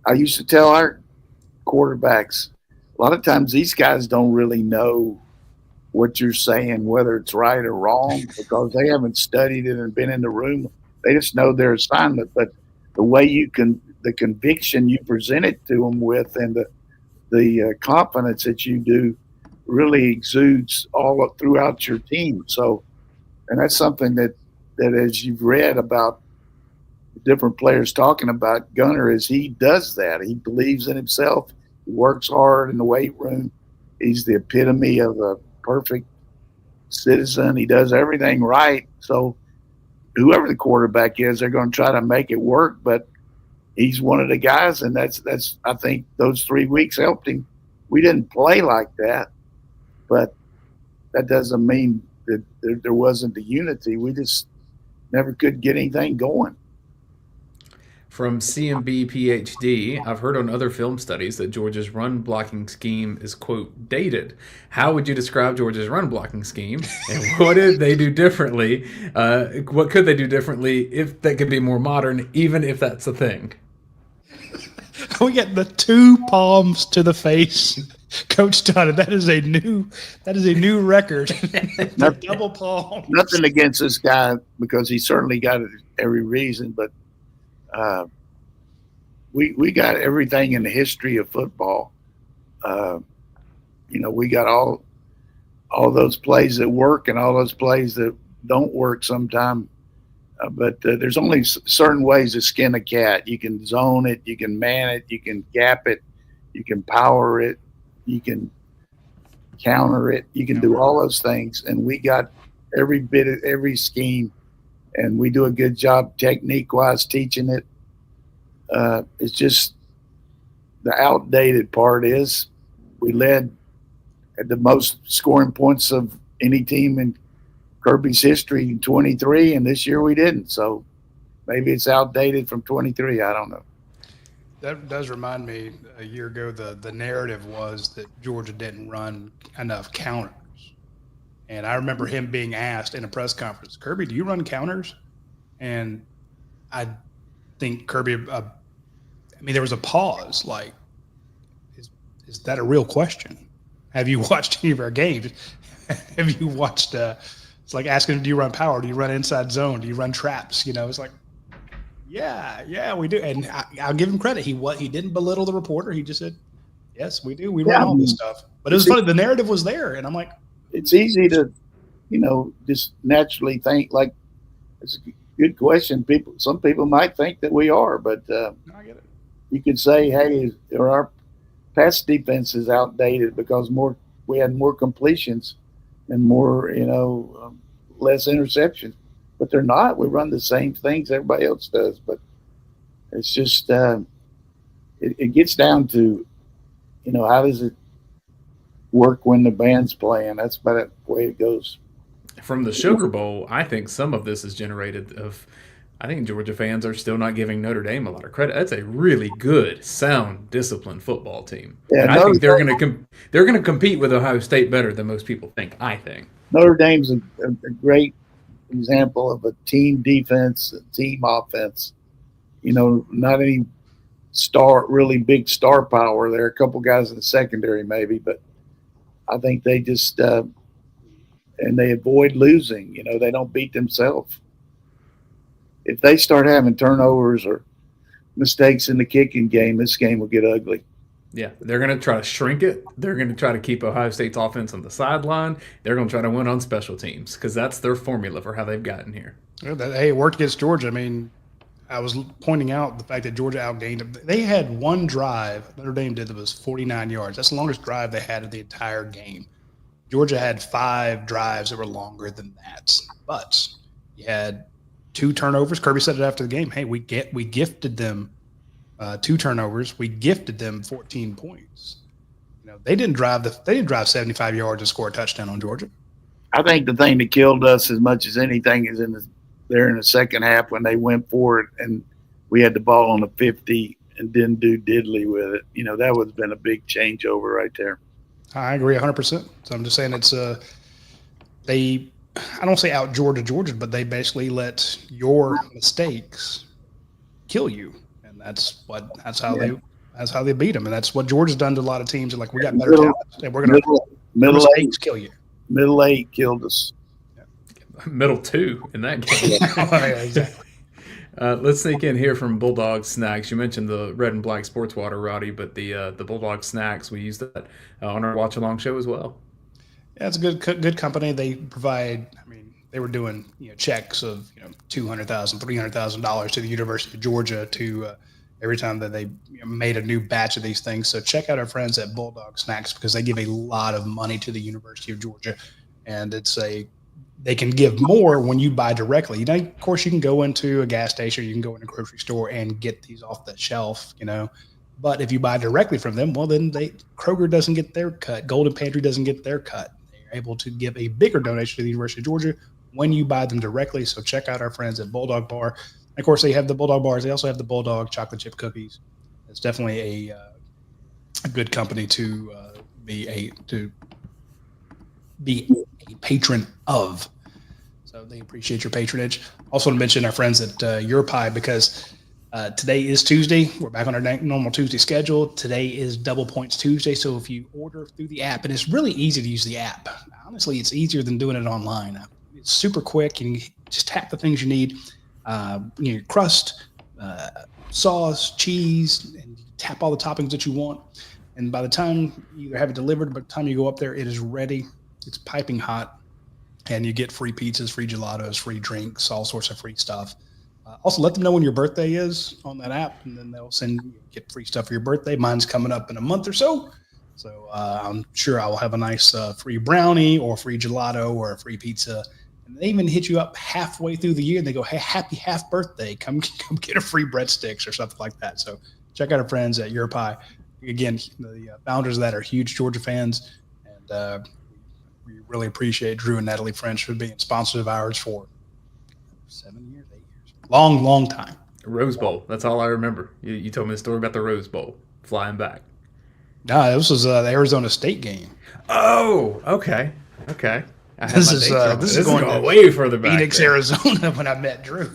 I used to tell our quarterbacks, a lot of times these guys don't really know what you're saying, whether it's right or wrong, because they haven't studied it and been in the room. They just know their assignment. But the way the conviction you present it to them with, and the confidence that you do, really exudes all up throughout your team. So, and that's something that as you've read about different players talking about Gunner, is he does that. He believes in himself. He works hard in the weight room. He's the epitome of a perfect citizen. He does everything right. So whoever the quarterback is, they're going to try to make it work. But he's one of the guys, and that's I think those 3 weeks helped him. We didn't play like that, but that doesn't mean that there wasn't the unity. We just never could get anything going. From CMB PhD, I've heard on other film studies that Georgia's run blocking scheme is, quote, dated. How would you describe Georgia's run blocking scheme? And what did they do differently? What could they do differently if they could be more modern, even if that's a thing? We get the 2 palms to the face, Coach Donnan. That is a new record. The double palm. Nothing against this guy, because he certainly got every reason, but we got everything in the history of football. We got all those plays that work and all those plays that don't work sometimes. But there's only certain ways to skin a cat. You can zone it, you can man it, you can gap it, you can power it, you can counter it, you can do all those things. And we got every bit of every scheme, and we do a good job technique-wise teaching it. It's just the outdated part is we led at the most scoring points of any team in Kirby's history in 23, and this year we didn't. So maybe it's outdated from 23. I don't know. That does remind me, a year ago, the narrative was that Georgia didn't run enough counters. And I remember him being asked in a press conference, Kirby, do you run counters? And I think Kirby, there was a pause. Like, is that a real question? Have you watched any of our games? Have you watched it's like asking him, do you run power? Do you run inside zone? Do you run traps? It's like, yeah, we do. And I'll give him credit. He didn't belittle the reporter. He just said, yes, we do. We run all this stuff. But it was funny. The narrative was there. And I'm like, it's easy to, just naturally think like, it's a good question. Some people might think that we are, but I get it. You could say, hey, our pass defense is outdated because we had more completions and more, less interceptions. But they're not. We run the same things everybody else does. But it's just it gets down to, how does it work when the band's playing? That's about the way it goes. From the Sugar Bowl, I think some of this is generated I think Georgia fans are still not giving Notre Dame a lot of credit. That's a really good, sound, disciplined football team. Yeah, and I think they're going to compete with Ohio State better than most people think. I think Notre Dame's a great example of a team defense, a team offense. Not any really big star power there. A couple guys in the secondary maybe, but I think they just and they avoid losing. They don't beat themselves. If they start having turnovers or mistakes in the kicking game, this game will get ugly. Yeah, they're going to try to shrink it. They're going to try to keep Ohio State's offense on the sideline. They're going to try to win on special teams because that's their formula for how they've gotten here. Hey, it worked against Georgia. I was pointing out the fact that Georgia outgained them. They had one drive Notre Dame did that was 49 yards. That's the longest drive they had of the entire game. Georgia had 5 drives that were longer than that. But you had 2 turnovers. Kirby said it after the game. Hey, we gifted them 2 turnovers. We gifted them 14 points. They didn't drive 75 yards and score a touchdown on Georgia. I think the thing that killed us as much as anything is there in the second half when they went for it and we had the ball on the 50 and didn't do diddly with it. That would have been a big changeover right there. I agree 100%. So I'm just saying it's I don't say out Georgia, but they basically let your mistakes kill you, and that's how they beat them, and that's what Georgia's done to a lot of teams. Like, we got better talent, and we're going to mistakes kill you. Middle 8 killed us. Middle 2 in that game. Yeah, exactly. Let's sneak in here from Bulldog Snacks. You mentioned the red and black sports water, Roddy, but the Bulldog Snacks, we use that on our watch along show as well. Yeah, it's a good company. They provide. I mean, they were doing checks of $200,000, $300,000 to the University of Georgia to every time that they made a new batch of these things. So check out our friends at Bulldog Snacks because they give a lot of money to the University of Georgia, and they can give more when you buy directly. Of course, you can go into a gas station, you can go in a grocery store and get these off the shelf, But if you buy directly from them, well, then Kroger doesn't get their cut. Golden Pantry doesn't get their cut. They're able to give a bigger donation to the University of Georgia when you buy them directly. So check out our friends at Bulldog Bar. And of course, they have the Bulldog bars. They also have the Bulldog chocolate chip cookies. It's definitely a good company to be a patron of. So they appreciate your patronage. Also to mention our friends at URPI because today is Tuesday. We're back on our normal Tuesday schedule. Today is Double Points Tuesday. So if you order through the app, and it's really easy to use the app. Honestly, it's easier than doing it online. It's super quick. You can just tap the things you need. Your crust, sauce, cheese, and tap all the toppings that you want. And by the time you either have it delivered, by the time you go up there, it is ready. It's piping hot. And you get free pizzas, free gelatos, free drinks, all sorts of free stuff. Also, let them know when your birthday is on that app, and then they'll get free stuff for your birthday. Mine's coming up in a month or so. So I'm sure I will have a nice free brownie or free gelato or a free pizza. And they even hit you up halfway through the year, and they go, hey, happy half birthday. Come get a free breadsticks or something like that. So check out our friends at URPI. Again, the founders of that are huge Georgia fans, and we really appreciate Drew and Natalie French for being sponsors of ours for 7 years, 8 years. Long time. Rose Bowl. That's all I remember. You told me the story about the Rose Bowl, flying back. No, this was the Arizona State game. Oh, okay. This is going way further back. Phoenix, Arizona, when I met Drew.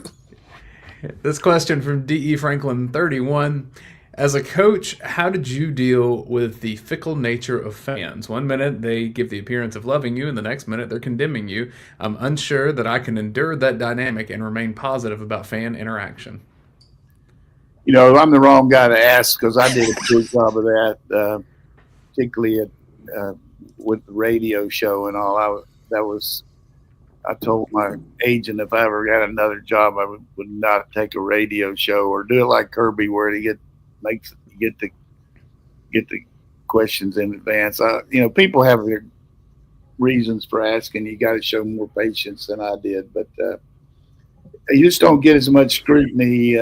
This question from D.E. Franklin 31. As a coach, how did you deal with the fickle nature of fans? 1 minute they give the appearance of loving you, and the next minute they're condemning you. I'm unsure that I can endure that dynamic and remain positive about fan interaction. I'm the wrong guy to ask because I did a good job of that, particularly with the radio show and all. I told my agent if I ever got another job, I would not take a radio show or do it like Kirby where you get the questions in advance. People have their reasons for asking. You got to show more patience than I did, but you just don't get as much scrutiny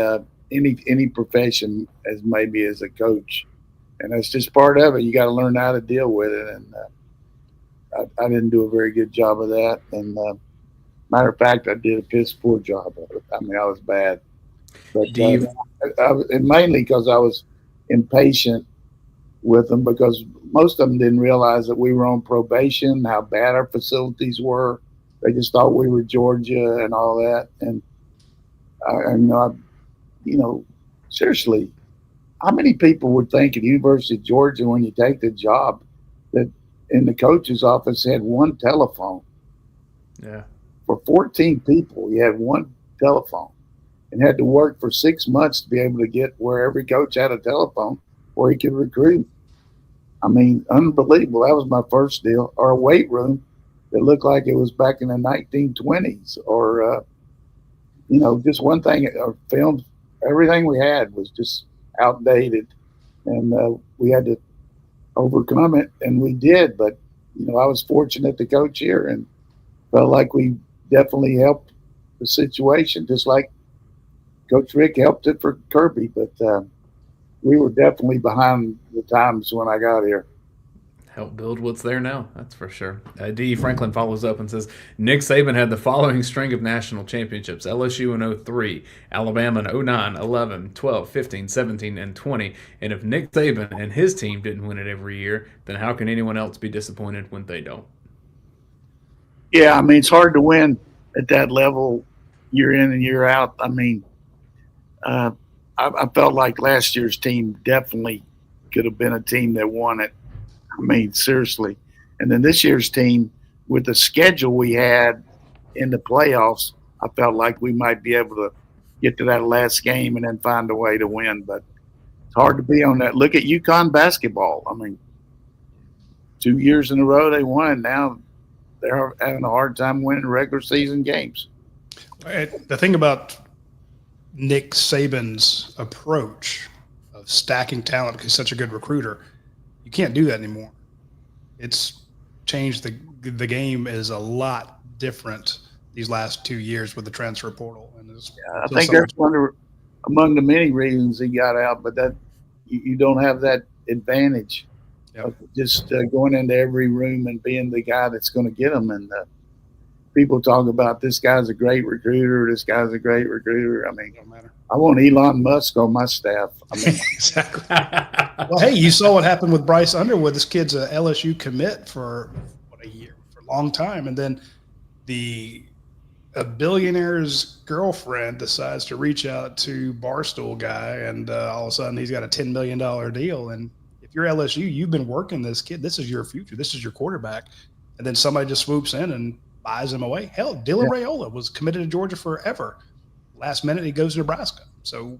any profession as maybe as a coach, and that's just part of it. You got to learn how to deal with it, and I didn't do a very good job of that. And matter of fact, I did a piss poor job of it. I mean, I was bad. But and mainly because I was impatient with them because most of them didn't realize that we were on probation, how bad our facilities were. They just thought we were Georgia and all that. And seriously, how many people would think at University of Georgia when you take the job that in the coach's office had one telephone? Yeah. For 14 people, you had one telephone. And had to work for 6 months to be able to get where every coach had a telephone where he could recruit. I mean, unbelievable. That was my first deal. Or a weight room that looked like it was back in the 1920s. Or, just one thing, or films, everything we had was just outdated. And we had to overcome it, and we did. But, I was fortunate to coach here and felt like we definitely helped the situation, just like Coach Rick helped it for Kirby, but we were definitely behind the times when I got here. Help build what's there now, that's for sure. D.E. Franklin follows up and says, Nick Saban had the following string of national championships: LSU in 03, Alabama in 09, 11, 12, 15, 17, and 20. And if Nick Saban and his team didn't win it every year, then how can anyone else be disappointed when they don't? Yeah, I mean, it's hard to win at that level year in and year out. I mean, I felt like last year's team definitely could have been a team that won it. I mean, seriously. And then this year's team, with the schedule we had in the playoffs, I felt like we might be able to get to that last game and then find a way to win. But it's hard to be on that. Look at UConn basketball. I mean, 2 years in a row they won. Now they're having a hard time winning regular season games. The thing about Nick Saban's approach of stacking talent, because he's such a good recruiter, you can't do that anymore. It's changed. The game is a lot different these last 2 years with the transfer portal. And I think that's among the many reasons he got out, but that you don't have that advantage of just going into every room and being the guy that's going to get them. And people talk about this guy's a great recruiter. This guy's a great recruiter. I mean, I want Elon Musk on my staff. I mean, exactly. Well, hey, you saw what happened with Bryce Underwood. This kid's a LSU commit for a year, for a long time, and then a billionaire's girlfriend decides to reach out to Barstool guy, and all of a sudden he's got a $10 million deal. And if you're LSU, you've been working this kid. This is your future. This is your quarterback. And then somebody just swoops in and buys him away. Hell, Dylan Raiola was committed to Georgia forever. Last minute, he goes to Nebraska. So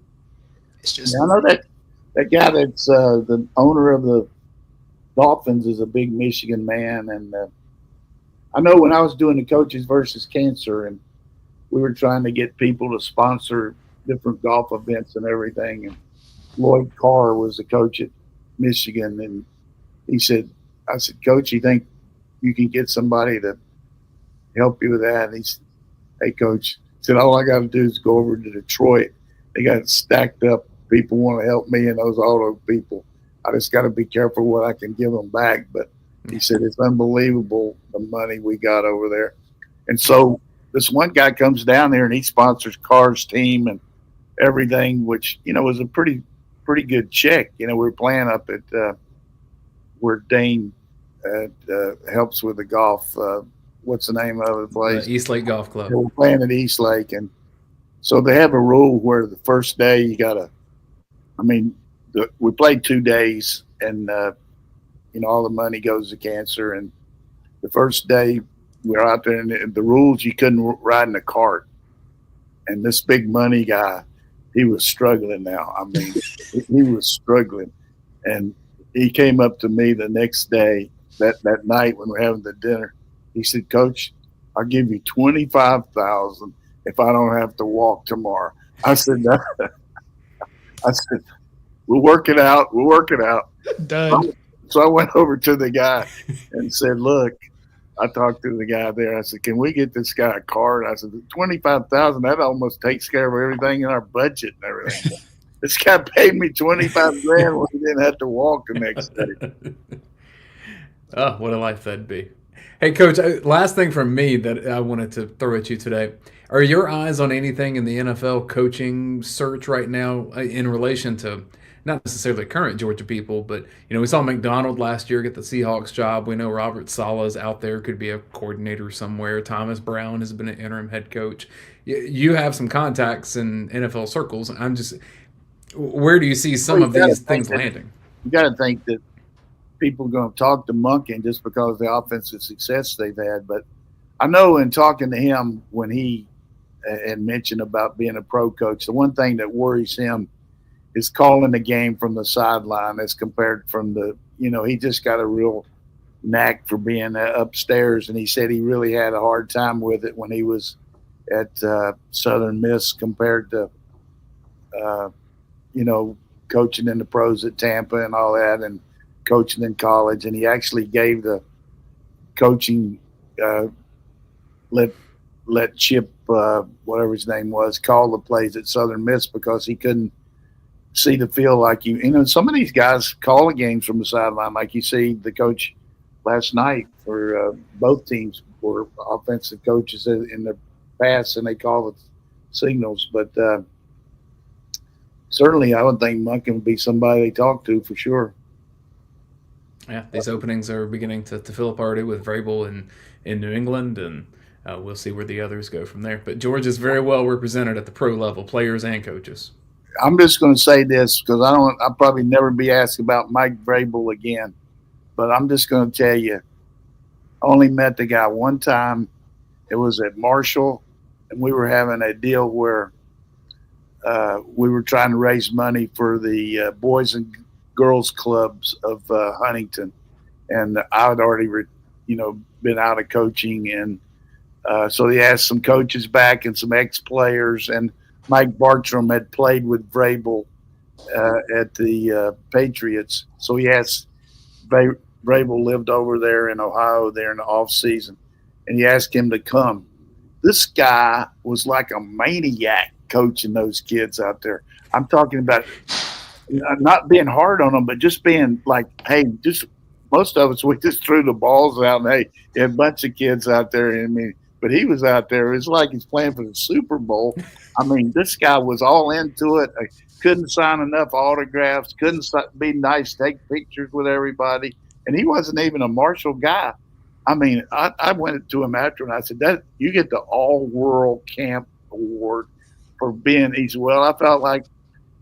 it's just. I know that guy that's the owner of the Dolphins is a big Michigan man. And I know when I was doing the Coaches versus Cancer, and we were trying to get people to sponsor different golf events and everything, and Lloyd Carr was the coach at Michigan, and I said, Coach, you think you can get somebody to help you with that? And he said, hey, Coach, he said, all I got to do is go over to Detroit. They got stacked up. People want to help me and all those people. I just got to be careful what I can give them back. But he said, it's unbelievable the money we got over there. And so this one guy comes down there and he sponsors Carr's team and everything, which, was a pretty good check. We were playing up at where Dayne helps with the golf. What's the name of the place? East Lake Golf Club. They were playing at East Lake. And so they have a rule where the first day you got to, we played 2 days and, all the money goes to cancer. And the first day we were out there, and the rules, you couldn't ride in a cart. And this big money guy, he was struggling now. He was struggling. And he came up to me the next day, that night when we're having the dinner. He said, Coach, I'll give you $25,000 if I don't have to walk tomorrow. I said, no. I said, we'll work it out. We'll work it out. Done. So I went over to the guy and said, look, I talked to the guy there. I said, can we get this guy a card? I said, $25,000, that almost takes care of everything in our budget and everything. This guy paid me $25,000 when he didn't have to walk the next day. Oh, what a life that'd be. Hey, Coach, last thing from me that I wanted to throw at you today. Are your eyes on anything in the NFL coaching search right now in relation to not necessarily current Georgia people, but, we saw McDonald last year get the Seahawks job. We know Robert Saleh's out there, could be a coordinator somewhere. Thomas Brown has been an interim head coach. You have some contacts in NFL circles. Where do you see some of these things landing? You got to think that people are going to talk to Monken just because of the offensive success they've had. But I know in talking to him when he had mentioned about being a pro coach, the one thing that worries him is calling the game from the sideline as compared from he just got a real knack for being upstairs. And he said he really had a hard time with it when he was at Southern Miss compared to, coaching in the pros at Tampa and all that and coaching in college. And he actually gave the coaching, let Chip, whatever his name was, call the plays at Southern Miss because he couldn't see the field like some of these guys call the games from the sideline, like you see the coach last night for both teams were offensive coaches in the past, and they call the signals. But certainly I would think Monken would be somebody they talk to for sure. Yeah, these openings are beginning to fill up already with Vrabel in New England, and we'll see where the others go from there. But Georgia's very well represented at the pro level, players and coaches. I'm just going to say this because I'll probably never be asked about Mike Vrabel again, but I'm just going to tell you, I only met the guy one time. It was at Marshall, and we were having a deal where we were trying to raise money for the boys and girls clubs of Huntington, and I had already, been out of coaching, and so he asked some coaches back and some ex-players, and Mike Bartram had played with Vrabel at the Patriots, so he asked. Vrabel lived over there in Ohio there in the off season, and he asked him to come. This guy was like a maniac coaching those kids out there. I'm talking about not being hard on them, but just being like, hey, just most of us, we just threw the balls out. And hey, you had a bunch of kids out there. I mean, but he was out there. It was like he's playing for the Super Bowl. I mean, this guy was all into it. I couldn't sign enough autographs, couldn't be nice, take pictures with everybody. And he wasn't even a Marshall guy. I mean, I went to him after and I said, "That you get the All-World Camp Award for being." He said, "Well, I felt like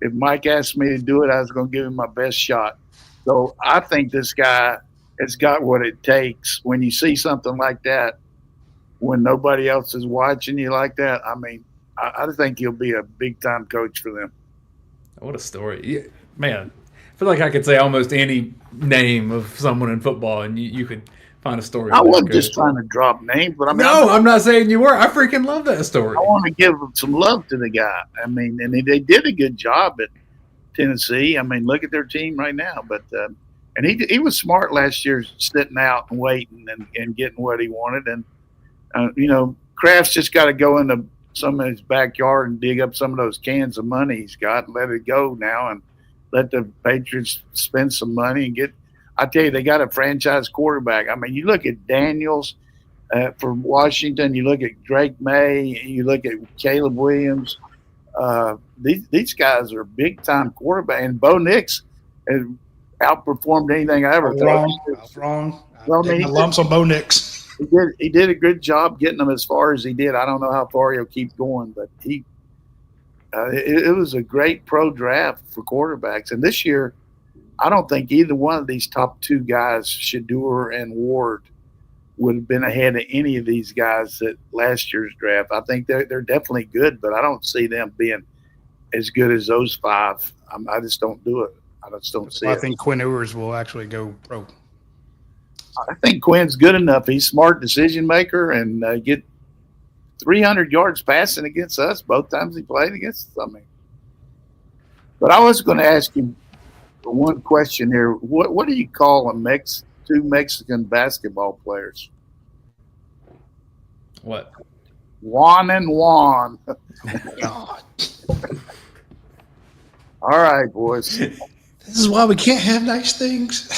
if Mike asked me to do it, I was going to give him my best shot." So I think this guy has got what it takes. When you see something like that, when nobody else is watching you like that, I mean, I think he'll be a big-time coach for them. What a story. Yeah, man, I feel like I could say almost any name of someone in football, and you could find a story. I wasn't just trying to drop names, but I mean, I'm not saying you were. I freaking love that story. I want to give some love to the guy. I mean, and they did a good job at Tennessee. I mean, look at their team right now. But and he was smart last year, sitting out and waiting and getting what he wanted. And Kraft's just got to go into some of his backyard and dig up some of those cans of money he's got and let it go now and let the Patriots spend some money and get. I tell you, they got a franchise quarterback. I mean, you look at Daniels from Washington, you look at Drake May, you look at Caleb Williams. These guys are big time quarterback, and Bo Nix has outperformed anything I ever thought. I was wrong. Well, I mean, lumps on Bo Nix. He did a good job getting them as far as he did. I don't know how far he'll keep going, but it was a great pro draft for quarterbacks. And this year, I don't think either one of these top two guys, Shador and Ward, would have been ahead of any of these guys at last year's draft. I think they're definitely good, but I don't see them being as good as those five. I just don't do it. I just don't see it. I think Quinn Ewers will actually go pro. I think Quinn's good enough. He's a smart decision maker and get 300 yards passing against us both times he played against us. I mean, but I was going to ask you one question here. What do you call two Mexican basketball players? What? Juan and Juan. God. All right, boys. This is why we can't have nice things.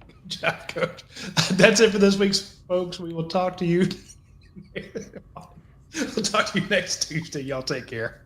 Good job, Coach. That's it for this week's folks. We will talk to you. We'll talk to you next Tuesday. Y'all take care.